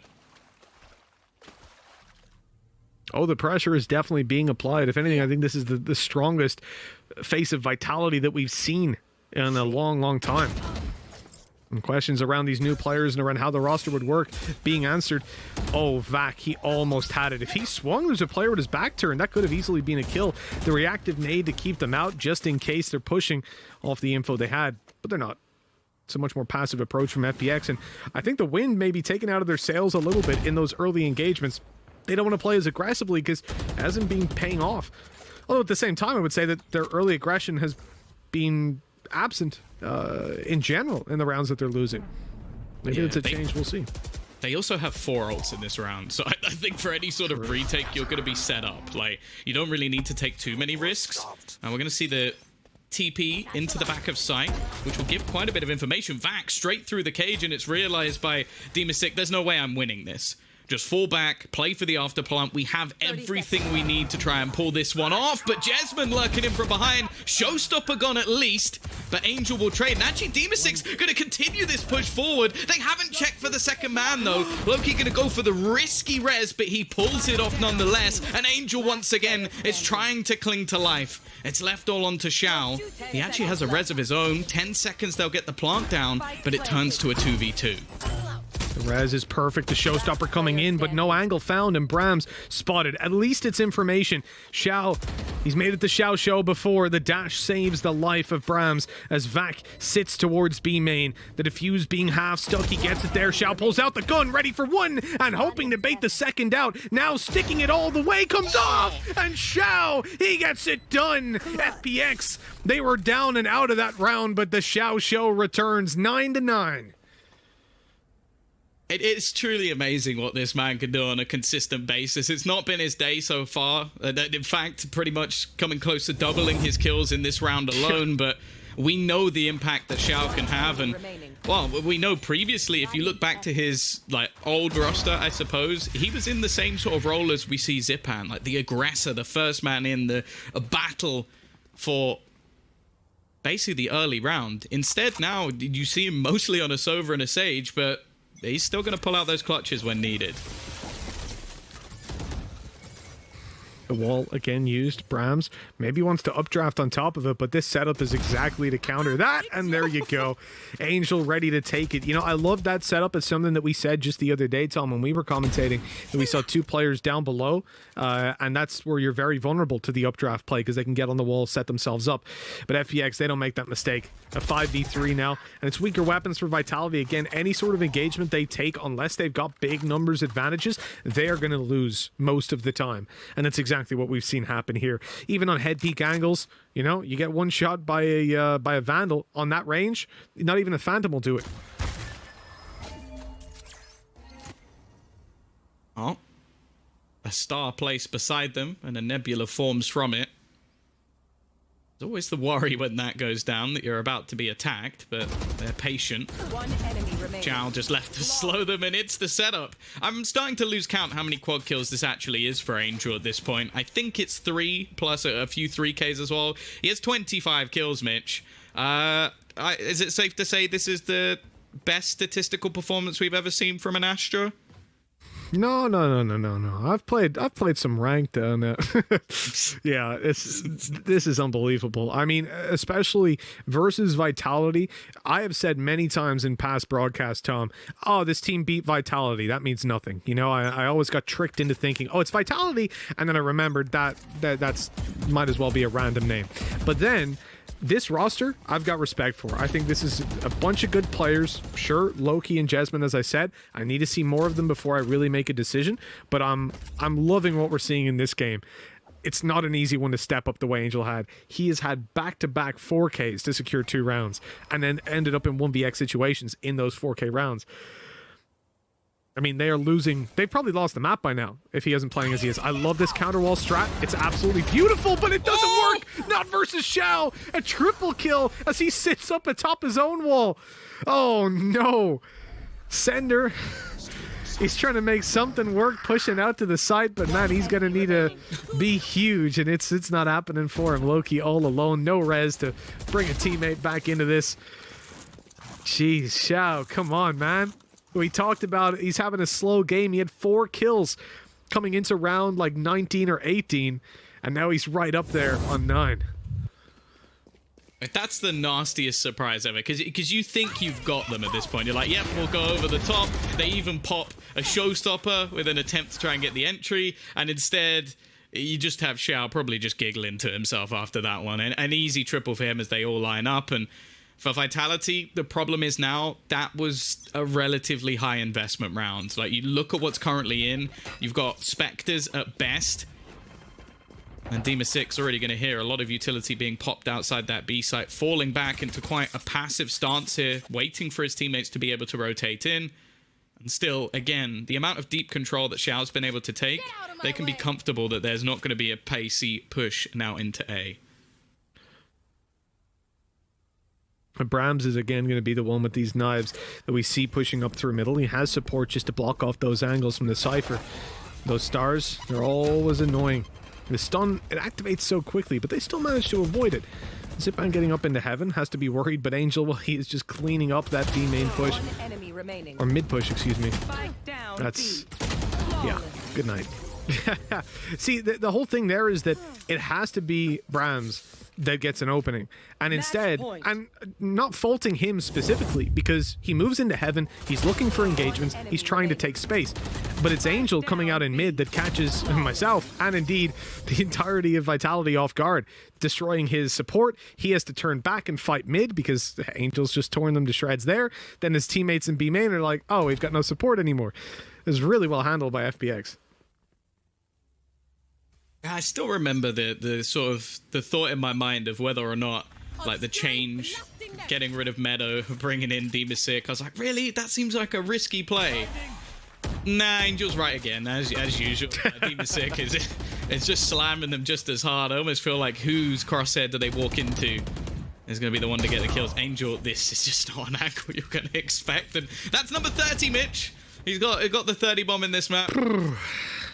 Oh, the pressure is definitely being applied. If anything, I think this is the strongest face of Vitality that we've seen in a long, long time. And questions around these new players and around how the roster would work being answered. Oh, Vac, he almost had it. If he swung, there's a player with his back turned. That could have easily been a kill. The reactive nade to keep them out just in case they're pushing off the info they had. But they're not. It's a much more passive approach from FPX. And I think the wind may be taken out of their sails a little bit in those early engagements. They don't want to play as aggressively because it hasn't been paying off. Although at the same time, I would say that their early aggression has been absent in general in the rounds that they're losing. Maybe it's a change, we'll see. They also have 4 ults in this round, so I think for any sort of retake, you're going to be set up. Like, you don't really need to take too many risks. And we're going to see the TP into the back of site, which will give quite a bit of information. Vac straight through the cage, and it's realized by Demasik, there's no way I'm winning this. Just fall back, play for the afterplant. We have everything we need to try and pull this one off, but Jesmine lurking in from behind. Showstopper gone at least, but Angel will trade. And actually, Demasik's going to continue this push forward. They haven't checked for the second man, though. Loki going to go for the risky res, but he pulls it off nonetheless. And Angel, once again, is trying to cling to life. It's left all on to Shao. He actually has a res of his own. 10 seconds, they'll get the plant down, but it turns to a 2v2. The res is perfect. The showstopper coming in, but no angle found, and Brams spotted. At least it's information. Xiao, he's made it the Xiao show before. The dash saves the life of Brams as Vac sits towards B main. The defuse being half stuck. He gets it there. Xiao pulls out the gun, ready for one, and hoping to bait the second out. Now sticking it all the way, comes off, and Xiao, he gets it done. FPX, they were down and out of that round, but the Xiao show returns 9-9. It's truly amazing what this man can do on a consistent basis. It's not been his day so far. In fact, pretty much coming close to doubling his kills in this round alone, but we know the impact that Xiao can have, and well, we know previously, if you look back to his old roster, I suppose, he was in the same sort of role as we see Zipan, like the aggressor, the first man in a battle for basically the early round. Instead, now you see him mostly on a Sova and a Sage, but he's still going to pull out those clutches when needed. The wall again used. Brams maybe wants to updraft on top of it, but this setup is exactly to counter that, and there you go. Angel ready to take it. You know, I love that setup. It's something that we said just the other day, Tom, when we were commentating, that we saw two players down below, and that's where you're very vulnerable to the updraft play because they can get on the wall, set themselves up. But FPX, they don't make that mistake. A 5v3 now, and it's weaker weapons for Vitality. Again, any sort of engagement they take, unless they've got big numbers advantages, they are going to lose most of the time, and that's exactly what we've seen happen here. Even on head peak angles, you know, you get one shot by a Vandal on that range, not even a Phantom will do it. Oh, a star placed beside them and a nebula forms from it. There's always the worry when that goes down that you're about to be attacked, but they're patient. One enemy remaining. Chow just left to slow them, and it's the setup. I'm starting to lose count how many quad kills this actually is for Angel at this point. I think it's 3 plus a few 3Ks as well. He has 25 kills, Mitch. Is it safe to say this is the best statistical performance we've ever seen from an Astra? No. I've played some ranked on it. Yeah, this is unbelievable. I mean, especially versus Vitality. I have said many times in past broadcasts, Tom, oh, this team beat Vitality. That means nothing. You know, I always got tricked into thinking, oh, it's Vitality, and then I remembered that's might as well be a random name. But then this roster, I've got respect for. I think this is a bunch of good players. Sure, Loki and Jessamine, as I said, I need to see more of them before I really make a decision. But I'm loving what we're seeing in this game. It's not an easy one to step up the way Angel had. He has had back-to-back 4Ks to secure 2 rounds, and then ended up in 1vx situations in those 4K rounds. I mean, they are losing. They've probably lost the map by now if he isn't playing as he is. I love this counter wall strat. It's absolutely beautiful, but it doesn't work. Not versus Xiao. A triple kill as he sits up atop his own wall. Oh, no. Sender. He's trying to make something work, pushing out to the side, but man, he's going to need to be huge, and it's not happening for him. Loki all alone. No res to bring a teammate back into this. Jeez, Xiao, come on, man. We talked about he's having a slow game. He had 4 kills coming into round 19 or 18, and now he's right up there on 9. That's the nastiest surprise ever, because you think you've got them at this point. You're like, yep, we'll go over the top. They even pop a showstopper with an attempt to try and get the entry, and instead you just have Xiao probably just giggling to himself after that one. And an easy triple for him as they all line up. And for Vitality, the problem is now that was a relatively high investment round. Like, you look at what's currently in, you've got Spectres at best, and Dema 6 already going to hear a lot of utility being popped outside that B site, falling back into quite a passive stance here, waiting for his teammates to be able to rotate in. And still, again, the amount of deep control that Xiao's been able to take, they can be comfortable that there's not going to be a pacey push now into A. Brams is again going to be the one with these knives that we see pushing up through middle. He has support just to block off those angles from the Cypher. Those stars, they're always annoying. The stun, it activates so quickly, but they still manage to avoid it. Zipan getting up into heaven has to be worried, but Angel, well, he is just cleaning up that B main push. Or mid push, excuse me. That's, yeah, good night. See, the whole thing there is that it has to be Brams that gets an opening. And instead, and not faulting him specifically, because he moves into heaven, he's looking for engagements, he's trying to take space. But it's Angel coming out in mid that catches myself, and indeed the entirety of Vitality off guard, destroying his support. He has to turn back and fight mid because Angel's just torn them to shreds there. Then his teammates in B main are like, oh, we've got no support anymore. It was really well handled by FPX. I still remember the sort of the thought in my mind of whether or not like the change, getting rid of Meadow, bringing in Demasik. I was like, really? That seems like a risky play. Nah, Angel's right again, as usual. Demasik is just slamming them just as hard. I almost feel like whose crosshair do they walk into is going to be the one to get the kills. Angel, this is just not an angle you're going to expect. And that's number 30, Mitch. He got the 30 bomb in this map.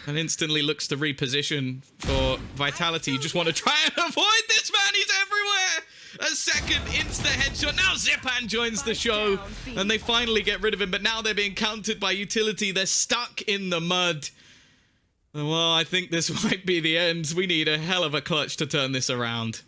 And instantly looks to reposition for Vitality. You just want to try and avoid this man. He's everywhere. A second insta headshot. Now Zipan joins the show. And they finally get rid of him. But now they're being countered by Utility. They're stuck in the mud. Well, I think this might be the end. We need a hell of a clutch to turn this around.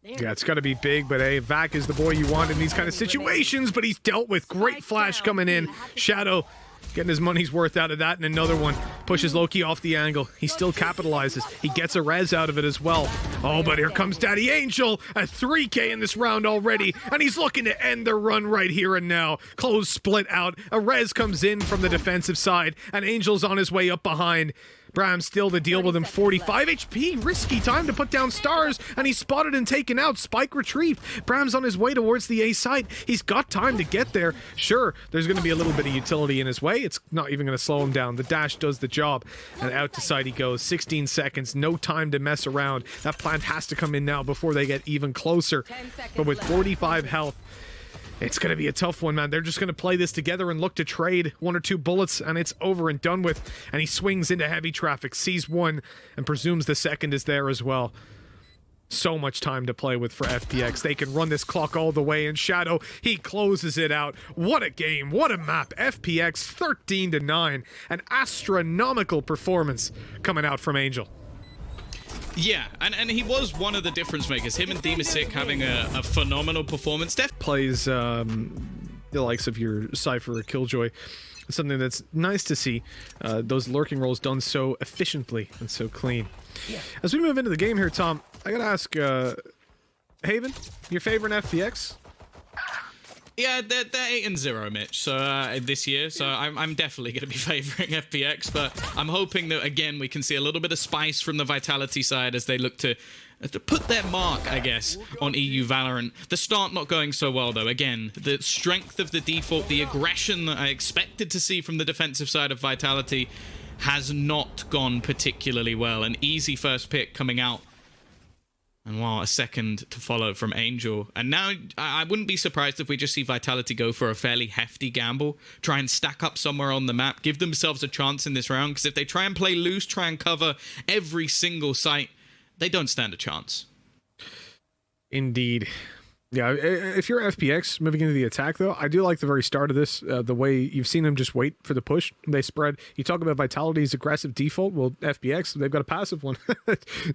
Yeah, it's got to be big, but hey, Vac is the boy you want in these kind of situations. But he's dealt with. Great flash coming in. Shadow getting his money's worth out of that, and another one pushes Loki off the angle. He still capitalizes. He gets a res out of it as well. Oh, but here comes Daddy Angel, a 3K in this round already, and he's looking to end the run right here and now. Close split out. A res comes in from the defensive side, and Angel's on his way up behind. Bram still to deal with him. 45 HP. Risky time to put down stars, and he's spotted and taken out. Spike retrieved. Bram's on his way towards the A site. He's got time to get there. Sure, there's going to be a little bit of utility in his way. It's not even going to slow him down. The dash does the job, and out to site he goes. 16 seconds. No time to mess around. That plant has to come in now before they get even closer. But with 45 health, it's going to be a tough one, man. They're just going to play this together and look to trade one or two bullets, and it's over and done with. And he swings into heavy traffic, sees one, and presumes the second is there as well. So much time to play with for FPX. They can run this clock all the way in. Shadow, he closes it out. What a game. What a map. FPX 13-9. An astronomical performance coming out from Angel. Yeah, and he was one of the difference makers. Him and Demasik having a phenomenal performance. Plays the likes of your Cypher or Killjoy. It's something that's nice to see. Those lurking roles done so efficiently and so clean. Yeah. As we move into the game here, Tom, I gotta ask, Haven, your favorite FPX? Yeah, they're 8-0, Mitch. So this year, so I'm definitely going to be favoring FPX, but I'm hoping that again we can see a little bit of spice from the Vitality side as they look to put their mark, I guess, on EU Valorant. The start not going so well though. Again, the strength of the default, the aggression that I expected to see from the defensive side of Vitality has not gone particularly well. An easy first pick coming out. And wow, a second to follow from Angel. And now I wouldn't be surprised if we just see Vitality go for a fairly hefty gamble. Try and stack up somewhere on the map. Give themselves a chance in this round. Because if they try and play loose, try and cover every single site, they don't stand a chance. Indeed. Yeah, if you're FPX moving into the attack, though, I do like the very start of this, the way you've seen them just wait for the push. They spread. You talk about Vitality's aggressive default. Well, FPX, they've got a passive one.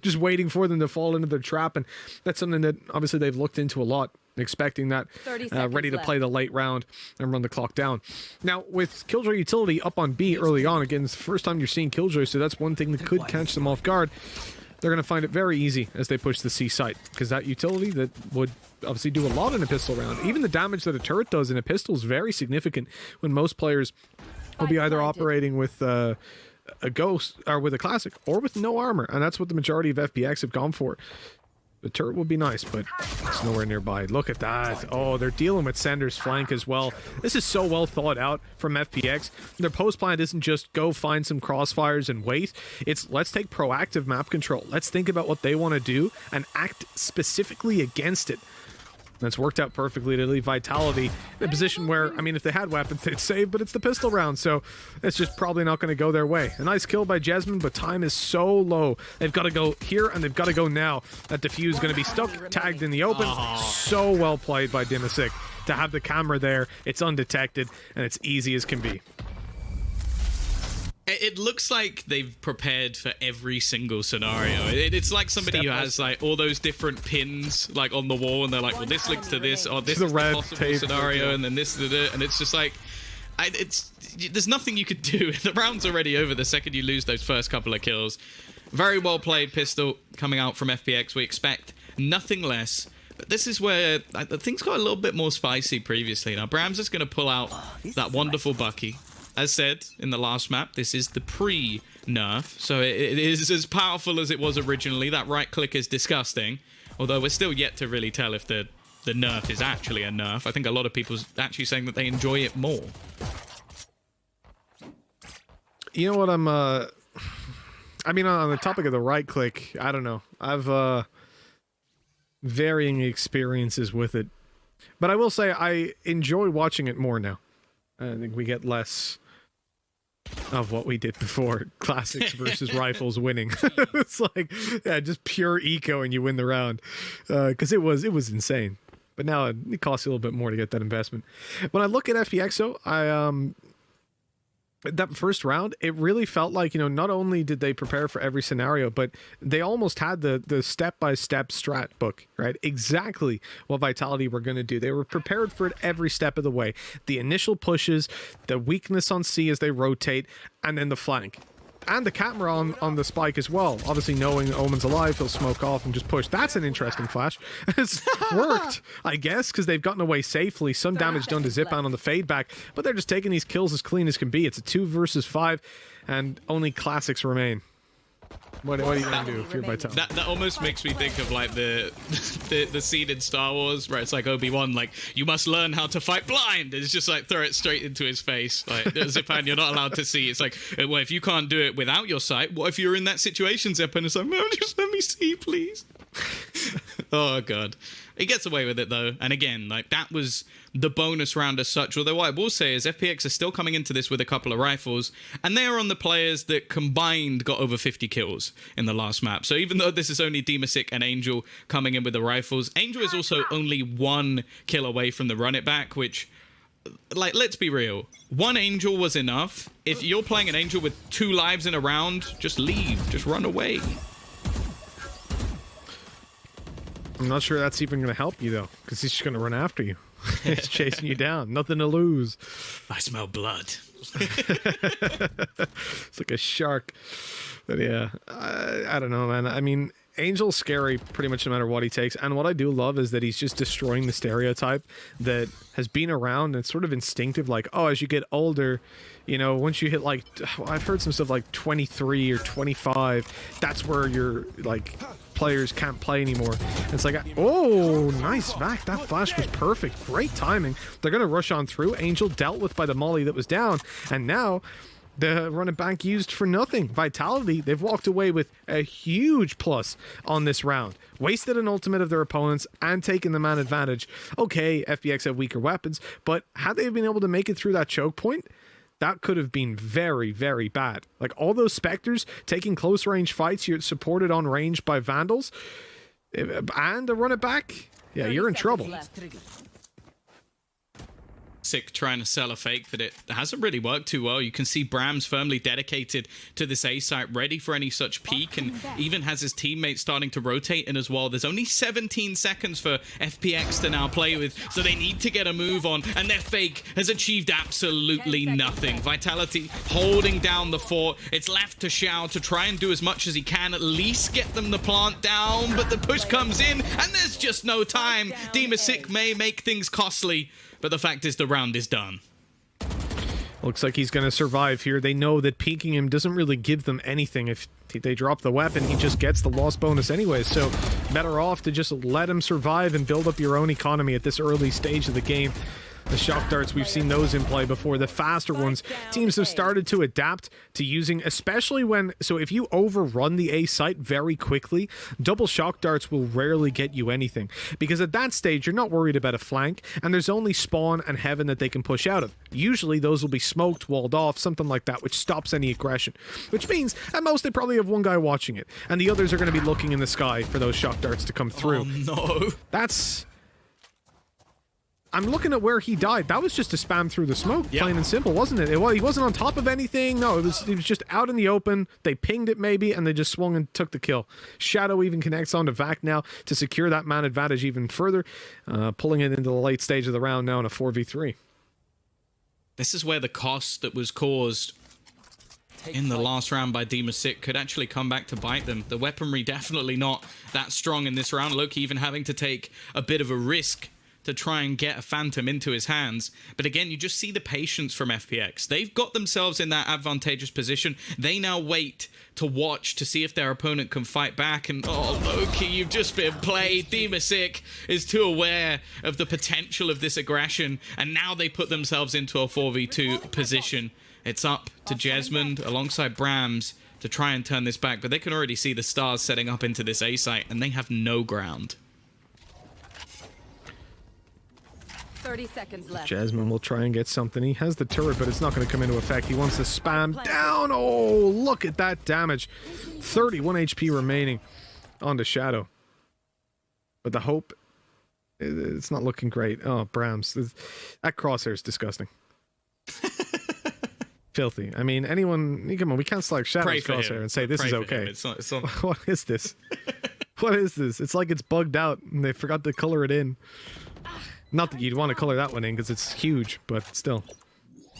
Just waiting for them to fall into their trap. And that's something that obviously they've looked into a lot, expecting that, ready to play the late round and run the clock down. Now, with Killjoy Utility up on B early on, again, it's the first time you're seeing Killjoy, so that's one thing that could catch them off guard. They're going to find it very easy as they push the C site, because that utility that would obviously do a lot in a pistol round. Even the damage that a turret does in a pistol is very significant when most players will be either operating with a ghost or with a classic or with no armor, and that's what the majority of FPX have gone for. The turret would be nice, but it's nowhere nearby. Look at that. Oh, they're dealing with Sender's flank as well. This is so well thought out from FPX. Their post plan isn't just go find some crossfires and wait. It's let's take proactive map control. Let's think about what they want to do and act specifically against it. That's worked out perfectly to leave Vitality in a position where, I mean, if they had weapons, they'd save, but it's the pistol round, so it's just probably not going to go their way. A nice kill by Jesmine, but time is so low. They've got to go here, and they've got to go now. That defuse is going to be stuck, tagged in the open. So well played by Demasik to have the camera there. It's undetected, and it's easy as can be. It looks like they've prepared for every single scenario. It's like somebody who has like all those different pins like on the wall, and they're like, well, this links to this, or this is the possible scenario, and then this is it, and it's just like, there's nothing you could do. The round's already over the second you lose those first couple of kills. Very well played, Pistol, coming out from FPX. We expect nothing less. But this is where things got a little bit more spicy previously. Now, Brams is going to pull out that wonderful Bucky. As said in the last map, this is the pre-nerf, so it is as powerful as it was originally. That right click is disgusting, although we're still yet to really tell if the nerf is actually a nerf. I think a lot of people are actually saying that they enjoy it more. You know what I mean, on the topic of the right click, I don't know. I've varying experiences with it, but I will say I enjoy watching it more now. I think we get less of what we did before, classics versus rifles winning. It's like, yeah, just pure eco and you win the round, because it was insane. But now it costs you a little bit more to get that investment. When I look at FPX, though, that first round, it really felt like, you know, not only did they prepare for every scenario, but they almost had the step-by-step strat book, right? Exactly what Vitality were going to do. They were prepared for it every step of the way. The initial pushes, the weakness on C as they rotate, and then the flank. And the camera on the spike as well. Obviously, knowing Omen's alive, he'll smoke off and just push. That's an interesting flash. It's worked, I guess, because they've gotten away safely. Some damage done to Zipan on the fade back, but they're just taking these kills as clean as can be. It's a 2 versus 5, and only classics remain. What are you going to do if you're Vitality? That almost makes me think of like the scene in Star Wars where it's like Obi-Wan, like, you must learn how to fight blind. It's just like throw it straight into his face. Like, Zipan, you're not allowed to see. It's like, well, if you can't do it without your sight, what if you're in that situation, Zipan? It's like, no, just let me see, please. Oh, God. He gets away with it, though. And again, like, that was the bonus round as such. Although what I will say is FPX are still coming into this with a couple of rifles, and they are on the players that combined got over 50 kills in the last map. So even though this is only Demasick and Angel coming in with the rifles, Angel is also only 1 kill away from the run it back, which, like, let's be real. 1 Angel was enough. If you're playing an Angel with 2 lives in a round, just leave. Just run away. I'm not sure that's even going to help you, though, because he's just going to run after you. He's chasing you down. Nothing to lose. I smell blood. It's like a shark. But yeah, I don't know, man. I mean, Angel's scary pretty much no matter what he takes. And what I do love is that he's just destroying the stereotype that has been around. And it's sort of instinctive, like, oh, as you get older, you know, once you hit, like, I've heard some stuff like 23 or 25, that's where you're, like, players can't play anymore. And it's like, oh, nice back. That flash was perfect. Great timing. They're going to rush on through. Angel dealt with by the molly that was down. And now the running back used for nothing. Vitality, they've walked away with a huge plus on this round. Wasted an ultimate of their opponents and taken the man advantage. Okay, FPX have weaker weapons, but had they been able to make it through that choke point, that could have been very, very bad. Like, all those Spectres taking close range fights, you're supported on range by Vandals, and a run it back, yeah, you're in trouble. Sick trying to sell a fake, but it hasn't really worked too well. You can see Bram's firmly dedicated to this A site, ready for any such peak, and even has his teammates starting to rotate in as well. There's only 17 seconds for FPX to now play with, so they need to get a move on, and their fake has achieved absolutely nothing. Vitality holding down the fort. It's left to Xiao to try and do as much as he can, at least get them the plant down, but the push comes in, and there's just no time. Demasick may make things costly, but the fact is the round is done. Looks like he's going to survive here. They know that peeking him doesn't really give them anything. If they drop the weapon, he just gets the loss bonus anyway. So better off to just let him survive and build up your own economy at this early stage of the game. The shock darts, we've seen those in play before. The faster ones, teams have started to adapt to using, especially when, so if you overrun the A site very quickly, double shock darts will rarely get you anything. Because at that stage, you're not worried about a flank, and there's only spawn and heaven that they can push out of. Usually those will be smoked, walled off, something like that, which stops any aggression. Which means, at most, they probably have one guy watching it, and the others are going to be looking in the sky for those shock darts to come through. Oh, no. I'm looking at where he died. That was just a spam through the smoke, Yep. plain and simple, wasn't it? He wasn't on top of anything. No, he was just out in the open. They pinged it maybe, and they just swung and took the kill. Shadow even connects onto Vac now to secure that man advantage even further, pulling it into the late stage of the round now in a 4v3. This is where the cost that was caused in the last round by Demasik could actually come back to bite them. The weaponry definitely not that strong in this round. Loki even having to take a bit of a risk to try and get a Phantom into his hands. But again, you just see the patience from FPX. They've got themselves in that advantageous position. They now wait to watch to see if their opponent can fight back. And oh, Loki, you've just been played. Demasik is too aware of the potential of this aggression. And now they put themselves into a 4v2 position. It's up to Jesmond alongside Brams to try and turn this back. But they can already see the stars setting up into this A site. And they have no ground. 30 seconds left. Jasmine will try and get something. He has the turret, but it's not going to come into effect. He wants to spam down. Oh, look at that damage. 31 HP remaining onto Shadow. But the hope, it's not looking great. Oh, Brams. That crosshair is disgusting. Filthy. I mean, anyone, come on, we can't select Shadow's crosshair and say this is okay. It's not... What is this? What is this? It's like it's bugged out and they forgot to color it in. Not that you'd want to color that one in because it's huge, but still.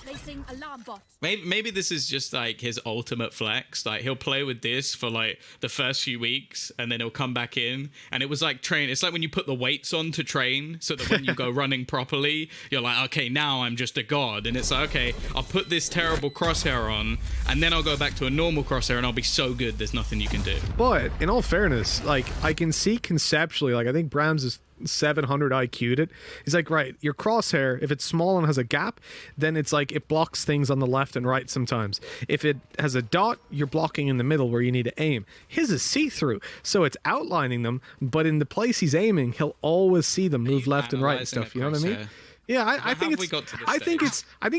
Placing alarm bot. Maybe this is just like his ultimate flex. Like he'll play with this for like the first few weeks and then he'll come back in. And it was like train. It's like when you put the weights on to train so that when you go running properly, you're like, okay, now I'm just a god. And it's like, okay, I'll put this terrible crosshair on and then I'll go back to a normal crosshair and I'll be so good there's nothing you can do. But in all fairness, like I can see conceptually, like I think Brams is 700 IQ'd it. He's like, right, your crosshair, if it's small and has a gap, then it's like it blocks things on the left and right sometimes. If it has a dot, you're blocking in the middle where you need to aim. His is see-through, so it's outlining them, but in the place he's aiming, he'll always see them move left and right and stuff. You know what I mean? Yeah, I think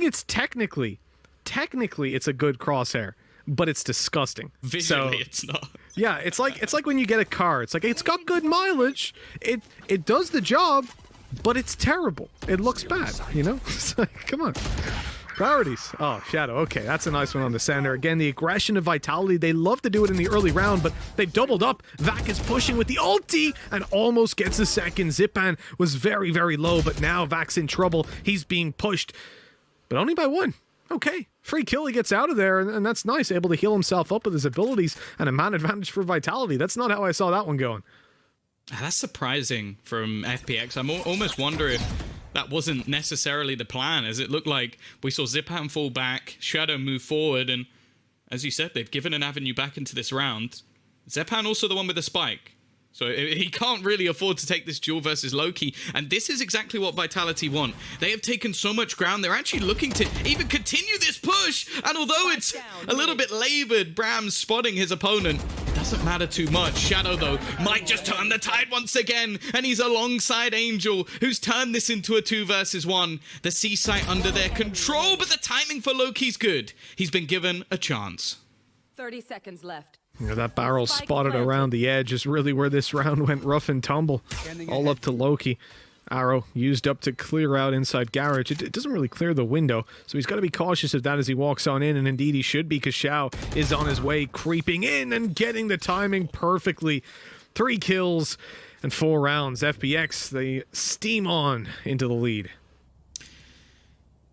it's technically it's a good crosshair, but it's disgusting. Visually, it's not. Yeah, it's like when you get a car. It's like it's got good mileage. It does the job, but it's terrible. It looks bad, you know? It's like, come on. Priorities. Oh, Shadow. Okay, that's a nice one on the center. Again, the aggression of Vitality. They love to do it in the early round, but they've doubled up. Vac is pushing with the ulti and almost gets a second. Zipan was very, very low, but now Vac's in trouble. He's being pushed, but only by one. Okay, free kill, he gets out of there, and that's nice, able to heal himself up with his abilities and a man advantage for Vitality. That's not how I saw that one going. That's surprising from FPX. I almost wonder if that wasn't necessarily the plan, as it looked like we saw Zipan fall back, Shadow move forward, and as you said, they've given an avenue back into this round. Zipan also the one with the spike. So he can't really afford to take this duel versus Loki. And this is exactly what Vitality want. They have taken so much ground. They're actually looking to even continue this push. And although it's a little bit labored, Bram's spotting his opponent. It doesn't matter too much. Shadow, though, might just turn the tide once again. And he's alongside Angel, who's turned this into a 2 versus 1. The C site under their control, but the timing for Loki's good. He's been given a chance. 30 seconds left. You know, that barrel spotted around the edge is really where this round went rough and tumble. All up to Loki. Arrow used up to clear out inside Garage. It doesn't really clear the window, so he's got to be cautious of that as he walks on in, and indeed he should be, because Xiao is on his way, creeping in and getting the timing perfectly. 3 kills and 4 rounds. FPX, they steam on into the lead.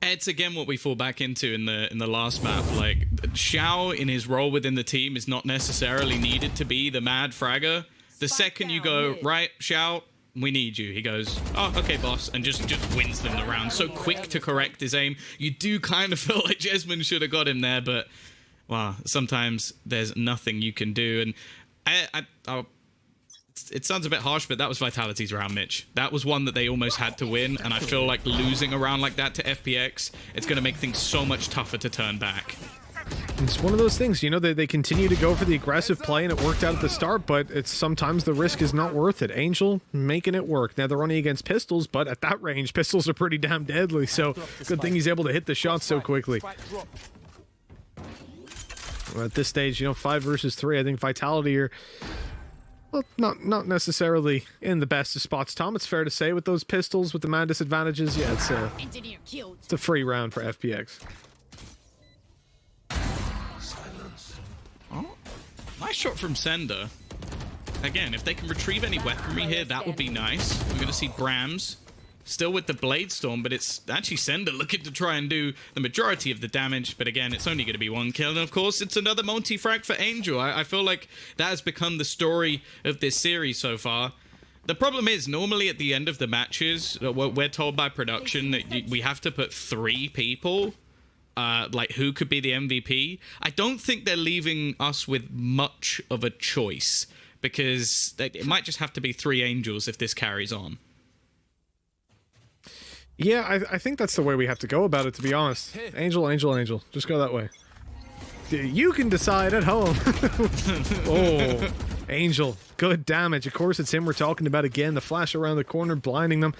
It's again what we fall back into in the last map. Like, Xiao in his role within the team is not necessarily needed to be the mad fragger. The second you go, right, Xiao, we need you, he goes, oh, okay, boss, and just wins them the round. So quick to correct his aim. You do kind of feel like Jesmond should have got him there, but, wow, sometimes there's nothing you can do. And it sounds a bit harsh, but that was Vitality's round, Mitch. That was one that they almost had to win, and I feel like losing a round like that to FPX, it's going to make things so much tougher to turn back. It's one of those things, you know, they continue to go for the aggressive play, and it worked out at the start, but it's sometimes the risk is not worth it. Angel making it work. Now they're running against pistols, but at that range, pistols are pretty damn deadly, so good thing he's able to hit the shots so quickly. Well, at this stage, you know, 5 versus 3, I think Vitality are... well, not necessarily in the best of spots, Tom. It's fair to say with those pistols, with the man disadvantages, yeah, it's a free round for FPX. Oh, nice shot from Sender. Again, if they can retrieve any weaponry here, that would be nice. We're going to see Brams still with the Blade Storm, but it's actually Sender looking to try and do the majority of the damage. But again, it's only going to be one kill. And of course, it's another multi-frag for Angel. I feel like that has become the story of this series so far. The problem is, normally at the end of the matches, we're told by production that we have to put 3 people, like who could be the MVP. I don't think they're leaving us with much of a choice, because it might just have to be 3 Angels if this carries on. Yeah, I think that's the way we have to go about it, to be honest. Angel, Angel, Angel. Just go that way. You can decide at home. Oh, Angel. Good damage. Of course, it's him we're talking about again. The flash around the corner, blinding them.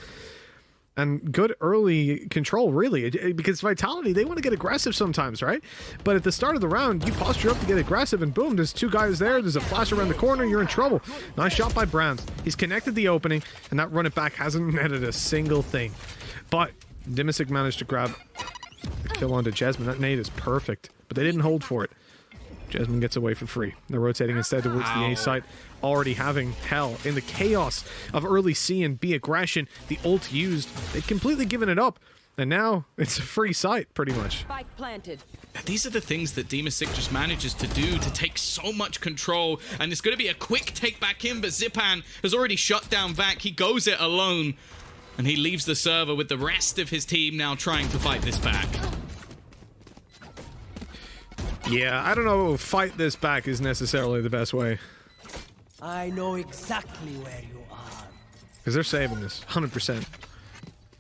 And good early control, really. Because Vitality, they want to get aggressive sometimes, right? But at the start of the round, you posture up to get aggressive, and boom, there's 2 guys there. There's a flash around the corner. You're in trouble. Nice shot by Brams. He's connected the opening, and that run it back hasn't netted a single thing. But Dimisic managed to grab a kill onto Jesmine. That nade is perfect, but they didn't hold for it. Jesmine gets away for free. They're rotating instead towards the A site, already having hell. In the chaos of early C and B aggression, the ult used, they'd completely given it up. And now it's a free site, pretty much. Spike planted. These are the things that Dimisic just manages to do, to take so much control. And it's going to be a quick take back in, but Zipan has already shut down Vac. He goes it alone. And he leaves the server with the rest of his team now trying to fight this back. Yeah, I don't know if fight this back is necessarily the best way. I know exactly where you are. Because they're saving this, 100%.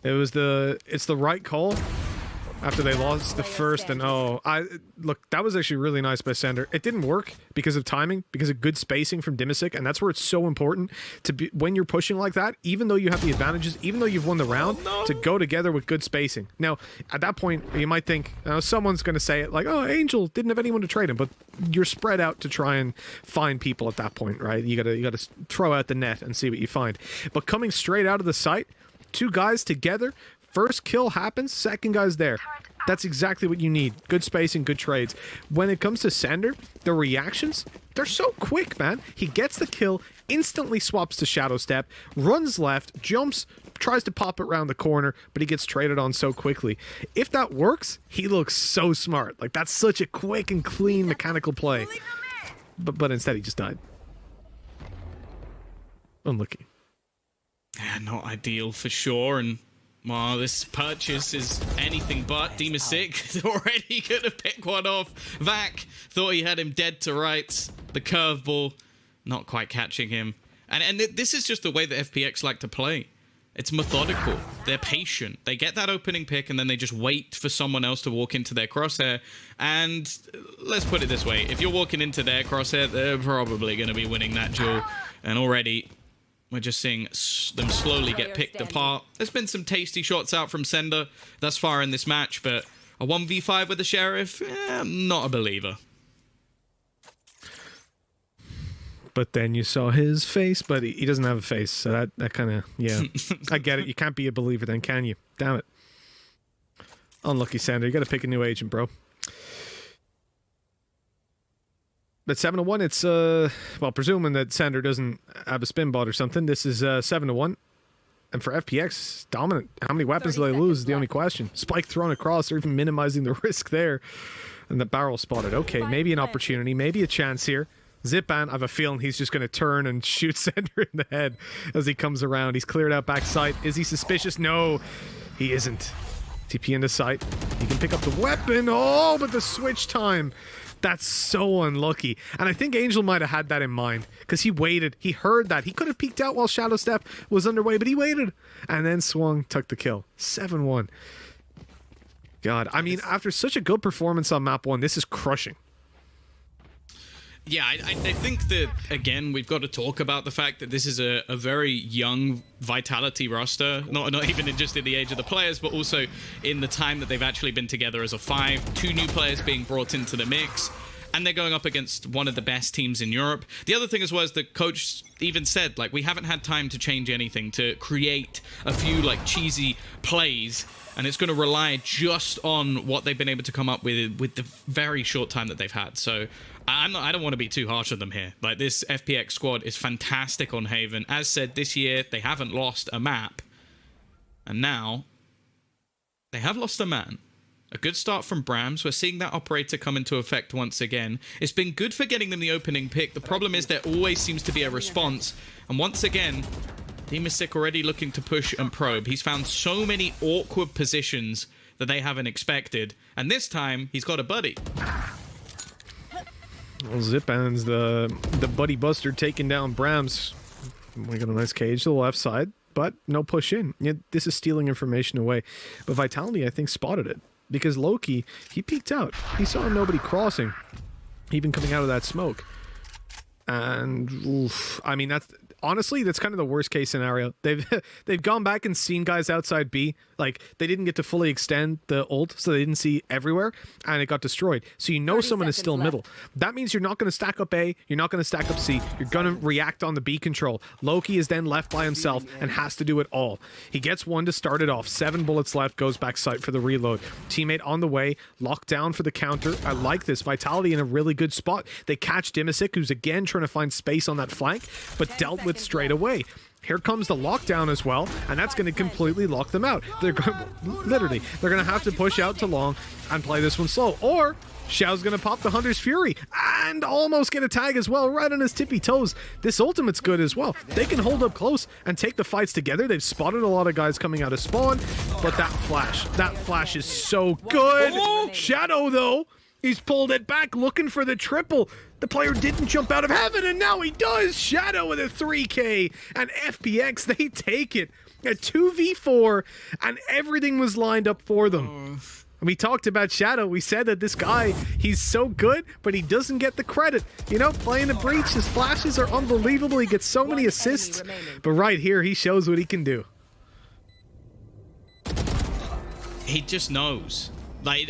It's the right call after they lost the first, and look, that was actually really nice by Sender. It didn't work because of timing, because of good spacing from Dimisic, and that's where it's so important to be when you're pushing like that, even though you have the advantages, even though you've won the round, to go together with good spacing. Now, at that point, you might think, someone's going to say it like, oh, Angel didn't have anyone to trade him, but you're spread out to try and find people at that point, right? You gotta throw out the net and see what you find. But coming straight out of the site, 2 guys together, first kill happens, second guy's there. That's exactly what you need. Good spacing, good trades. When it comes to Sender, the reactions, they're so quick, man. He gets the kill, instantly swaps to Shadow Step, runs left, jumps, tries to pop it around the corner, but he gets traded on so quickly. If that works, he looks so smart. Like, that's such a quick and clean mechanical play. But instead, he just died. Unlucky. Yeah, not ideal for sure, and well, this purchase is anything but. Dimisic already gonna pick one off. Vac thought he had him dead to rights. The curveball, not quite catching him. And this is just the way that FPX like to play. It's methodical. They're patient. They get that opening pick, and then they just wait for someone else to walk into their crosshair. And let's put it this way. If you're walking into their crosshair, they're probably going to be winning that duel. And already, we're just seeing them slowly get picked apart. There's been some tasty shots out from Sender thus far in this match, but a 1v5 with the Sheriff, I'm not a believer. But then you saw his face, but he doesn't have a face, so that kind of, yeah. I get it. You can't be a believer then, can you? Damn it. Unlucky, Sender. You got to pick a new agent, bro. But 7-1, it's, well, presuming that Sender doesn't have a spin bot or something, this is 7-1. And for FPX, dominant. How many weapons do they lose is the only question. Spike thrown across, they're even minimizing the risk there. And the barrel spotted. Okay, maybe an opportunity, maybe a chance here. Zipan, I have a feeling he's just going to turn and shoot Sender in the head as he comes around. He's cleared out backside. Is he suspicious? No, he isn't. TP into sight. He can pick up the weapon. Oh, but the switch time. That's so unlucky. And I think Angel might have had that in mind because he waited. He heard that. He could have peeked out while Shadow Step was underway, but he waited and then swung, took the kill. 7-1. God, I mean, after such a good performance on map 1, this is crushing. Yeah, I think that, again, we've got to talk about the fact that this is a very young Vitality roster. Not even just in the age of the players, but also in the time that they've actually been together as a 5. 2 new players being brought into the mix. and they're going up against one of the best teams in Europe. The other thing as well is the coach even said, like, we haven't had time to change anything, to create a few, like, cheesy plays, and it's going to rely just on what they've been able to come up with the very short time that they've had. So I don't want to be too harsh on them here. Like, this FPX squad is fantastic on Haven. As said, this year they haven't lost a map, and now they have lost a man. A good start from Brams. We're seeing that operator come into effect once again. It's been good for getting them the opening pick. The problem is there always seems to be a response. And once again, Demasik already looking to push and probe. He's found so many awkward positions that they haven't expected. And this time, he's got a buddy. Well, Zipan's the buddy buster taking down Brams. We got a nice cage to the left side, but no push in. Yeah, this is stealing information away. But Vitality, I think, spotted it. Because Loki, he peeked out. He saw nobody crossing, even coming out of that smoke. And, oof, I mean, honestly, that's kind of the worst case scenario. They've gone back and seen guys outside B. Like, they didn't get to fully extend the ult, so they didn't see everywhere, and it got destroyed. So you know someone is still middle. That means you're not going to stack up A, you're not going to stack up C, you're going to react on the B control. Loki is then left by himself and has to do it all. He gets one to start it off. 7 bullets left, goes back sight for the reload. Teammate on the way, locked down for the counter. I like this. Vitality in a really good spot. They catch Demasik, who's again trying to find space on that flank, but dealt with straight away. Here comes the lockdown as well, and that's going to completely lock them out. They're literally, they're going to have to push out to long and play this one slow, or Xiao's going to pop the Hunter's Fury and almost get a tag as well, right on his tippy toes. This ultimate's good as well. They can hold up close and take the fights together. They've spotted a lot of guys coming out of spawn, but that flash is so good. Shadow, though, he's pulled it back looking for the triple. The player didn't jump out of heaven, and now he does. Shadow with a 3K, and FPX, they take it. A 2v4, and everything was lined up for them. We talked about Shadow. We said that this guy, he's so good, but he doesn't get the credit. You know, playing the breach, his flashes are unbelievable. He gets so many assists, but right here, he shows what he can do. He just knows. Like,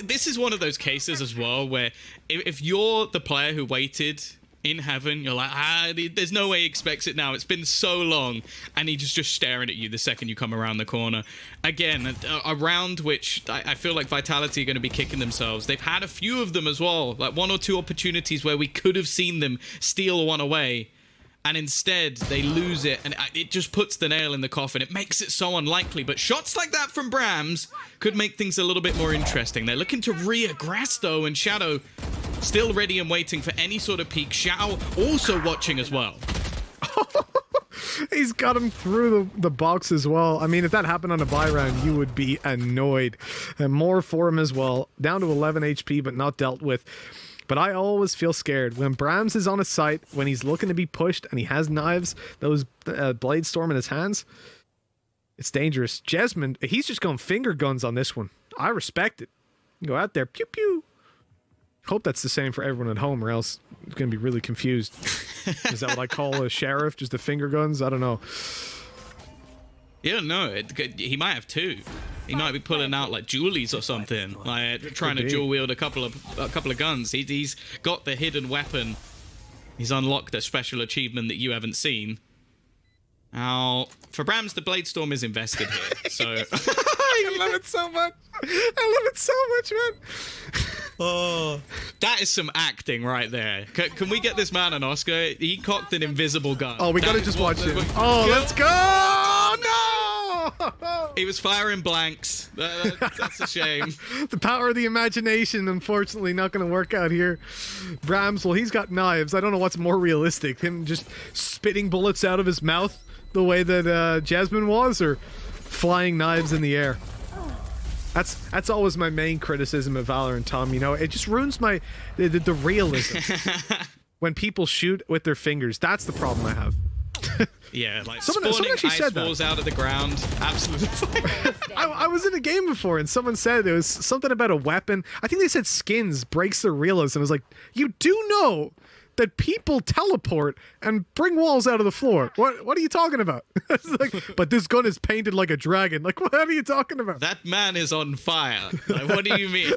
this is one of those cases as well where if you're the player who waited in heaven, you're like, there's no way he expects it now. It's been so long. And he's just staring at you the second you come around the corner. Again, a round which I feel like Vitality are going to be kicking themselves. They've had a few of them as well. Like 1 or 2 opportunities where we could have seen them steal one away. And instead, they lose it, and it just puts the nail in the coffin. It makes it so unlikely, but shots like that from Brams could make things a little bit more interesting. They're looking to re-aggress, though, and Shadow still ready and waiting for any sort of peek. Xiao also watching as well. He's got him through the box as well. I mean, if that happened on a buy round, you would be annoyed. And more for him as well. Down to 11 HP, but not dealt with. But I always feel scared when Brams is on a site, when he's looking to be pushed and he has knives, those Blade Storm in his hands. It's dangerous. Jasmine, he's just going finger guns on this one. I respect it. Go out there, pew pew. Hope that's the same for everyone at home, or else it's going to be really confused. Is that what I call a sheriff? Just the finger guns? I don't know. Yeah, no, he might have 2. He might be pulling out like Julies or something, like trying to dual wield a couple of guns. He's got the hidden weapon. He's unlocked a special achievement that you haven't seen. Now, for Brams, the Blade Storm is invested here. So I love it so much. I love it so much, man. Oh, that is some acting right there. Can we get this man an Oscar? He cocked an invisible gun. Oh, we gotta just watch it. Oh, let's go! No! He was firing blanks. That's a shame. The power of the imagination, unfortunately, not going to work out here. Brams, well, he's got knives. I don't know what's more realistic. Him just spitting bullets out of his mouth the way that Jasmine was, or flying knives in the air. That's always my main criticism of Valorant, Tom. You know, it just ruins the realism. When people shoot with their fingers, that's the problem I have. Yeah, like someone actually said that. Balls out of the ground. Absolutely. I was in a game before and someone said it was something about a weapon. I think they said skins breaks the realism. I was like, you do know that people teleport and bring walls out of the floor. What are you talking about? It's like, but this gun is painted like a dragon. Like, what are you talking about? That man is on fire. Like, what do you mean?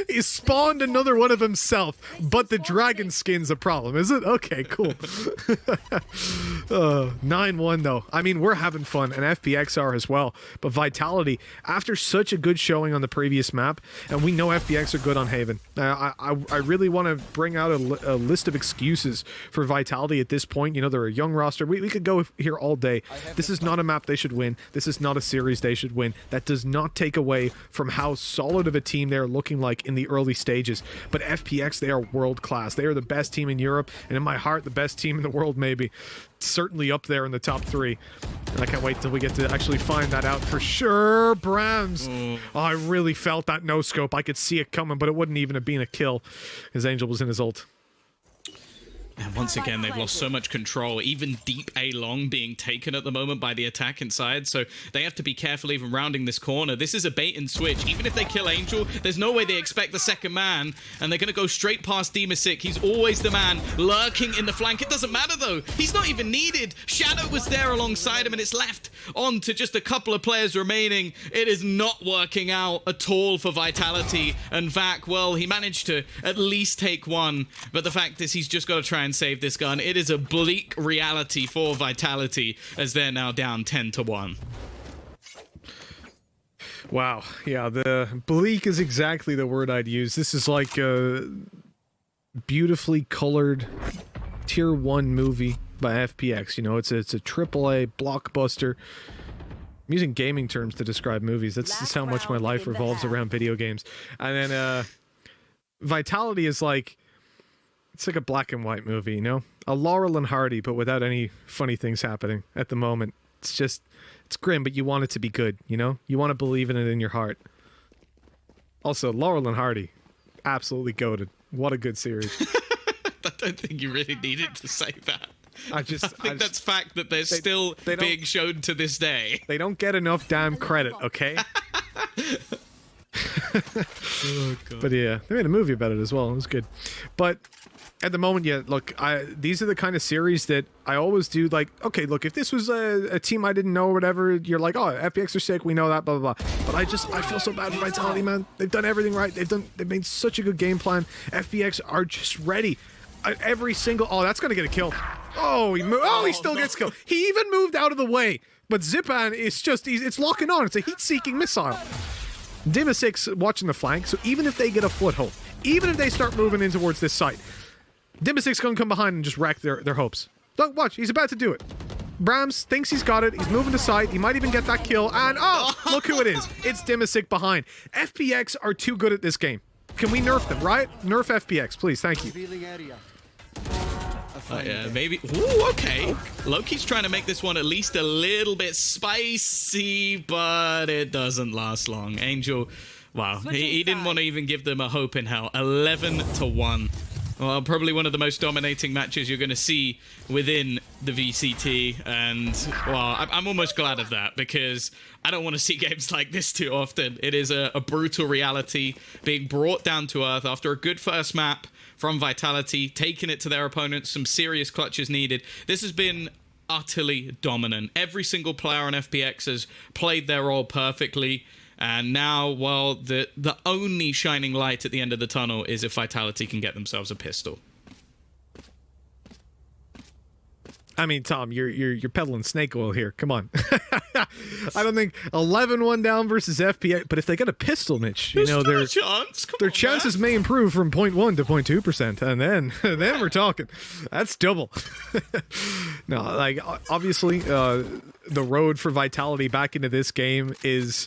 He spawned another one of himself, but the dragon skin's a problem, is it? Okay, cool. 9-1 though. I mean, we're having fun, and FPX are as well. But Vitality, after such a good showing on the previous map, and we know FPX are good on Haven. I really want to bring out a list of excuses for Vitality at this point. You know, they're a young roster. We could go here all day. This is not a map they should win. This is not a series they should win. That does not take away from how solid of a team they're looking like in the early stages. But FPX, they are world class. They are the best team in Europe, and in my heart, the best team in the world, maybe. Certainly up there in the top 3. And I can't wait till we get to actually find that out for sure. Brams. Oh, I really felt that no scope. I could see it coming, but it wouldn't even have been a kill because Angel was in his ult. And once again, they've lost so much control, even deep A long being taken at the moment by the attack inside, so they have to be careful even rounding this corner. This is a bait and switch. Even if they kill Angel, there's no way they expect the second man, and they're going to go straight past Demasik. He's always the man lurking in the flank. It doesn't matter, though. He's not even needed. Shadow was there alongside him, and it's left on to just a couple of players remaining. It is not working out at all for Vitality, and Vac, well, he managed to at least take one, but the fact is he's just got to try and save this gun. It is a bleak reality for Vitality as they're now down 10-1. Wow. Yeah, the bleak is exactly the word I'd use. This is like a beautifully colored tier 1 movie by FPX. You know, it's a AAA blockbuster. I'm using gaming terms to describe movies. That's just how much my life revolves around video games. And then Vitality is like, it's like a black and white movie, you know? A Laurel and Hardy, but without any funny things happening at the moment. It's just, it's grim, but you want it to be good, you know? You want to believe in it in your heart. Also, Laurel and Hardy, absolutely goated. What a good series. I don't think you really needed to say that. I think that's fact that they're still being shown to this day. They don't get enough damn credit, okay? Oh, God. But yeah, they made a movie about it as well. It was good. But at the moment, yeah, look, these are the kind of series that I always do. Like, okay, look, if this was a team I didn't know or whatever, you're like, oh, FPX are sick, we know that, blah, blah, blah. But I feel so bad for Vitality, man. They've done everything right. They've made such a good game plan. FPX are just ready. Every single, oh, that's going to get a kill. Oh, he still gets killed. He even moved out of the way. But Zipan is just, it's locking on. It's a heat-seeking missile. Dimasik's watching the flank, so even if they get a foothold, even if they start moving in towards this site, Dimasik's gonna come behind and just wreck their hopes. Look, watch, he's about to do it. Brams thinks he's got it, he's moving to site, he might even get that kill, and oh, look who it is. It's Dimasik behind. FPX are too good at this game. Can we nerf them, right? Nerf FPX, please, thank you. Yeah, maybe. Ooh, okay. Loki's trying to make this one at least a little bit spicy, but it doesn't last long. Angel, wow, he didn't want to even give them a hope in hell. 11-1. Well, probably one of the most dominating matches you're going to see within the VCT, and well, I'm almost glad of that because I don't want to see games like this too often. It is a brutal reality being brought down to earth after a good first map from Vitality, taking it to their opponents, some serious clutches needed. This has been utterly dominant. Every single player on FPX has played their role perfectly. And now, well, the only shining light at the end of the tunnel is if Vitality can get themselves a pistol. I mean, Tom, you're peddling snake oil here. Come on. I don't think 11-1 down versus FPX, but if they get a pistol, Mitch, you know, their chances may improve from 0.1 to 0.2%, and then we're talking. That's double. No, like obviously, the road for Vitality back into this game is,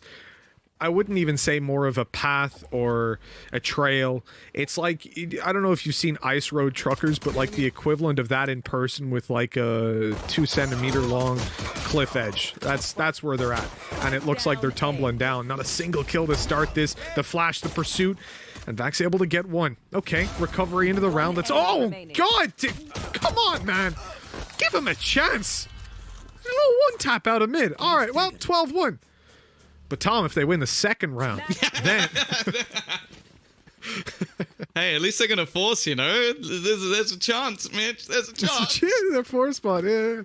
I wouldn't even say more of a path or a trail. It's like, I don't know if you've seen ice road truckers, but like the equivalent of that in person with like a 2-centimeter long cliff edge. That's where they're at. And it looks like they're tumbling down. Not a single kill to start this. The flash, the pursuit. And Vac's able to get one. Okay, recovery into the round. That's, oh, God! Come on, man! Give him a chance! A little one tap out of mid. All right, well, 12-1. But Tom, if they win the second round, then Hey, at least they're gonna force, you know. There's a chance, Mitch. There's a chance. The 4 spot, yeah.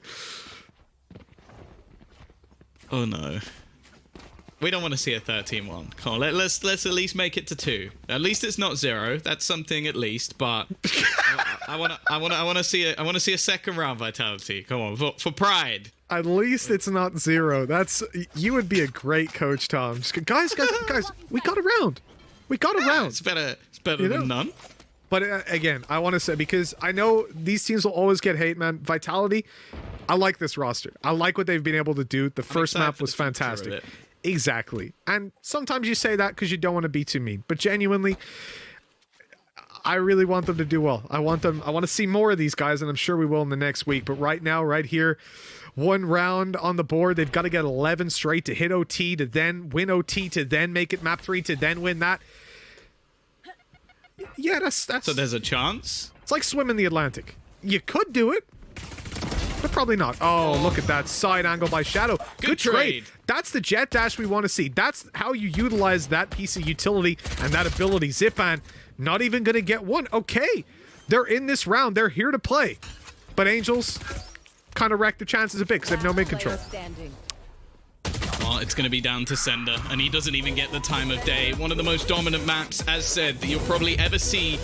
Oh no. We don't want to see a 13-1. Come on, let's at least make it to 2. At least it's not 0. That's something at least. But I want to see a second round vitality. Come on, for pride. At least it's not 0. You would be a great coach, Tom. Guys, we got a round. We got a round. It's better than none. But again, I want to say, because I know these teams will always get hate, man. Vitality, I like this roster. I like what they've been able to do. The first map was fantastic. Exactly. And sometimes you say that because you don't want to be too mean. But genuinely, I really want them to do well. I want to see more of these guys, and I'm sure we will in the next week. But right now, right here, 1 round on the board. They've got to get 11 straight to hit OT, to then win OT, to then make it map 3, to then win that. Yeah, that's... So there's a chance? It's like swimming the Atlantic. You could do it, but probably not. Oh, look at that side angle by Shadow. Good trade. That's the jet dash we want to see. That's how you utilize that piece of utility and that ability. Zipan, not even going to get one. Okay, they're in this round. They're here to play. But Angels kind of wreck the chances a bit because they have no mid control. Well, it's going to be down to Sender, and he doesn't even get the time of day. One of the most dominant maps, as said, that you'll probably ever see.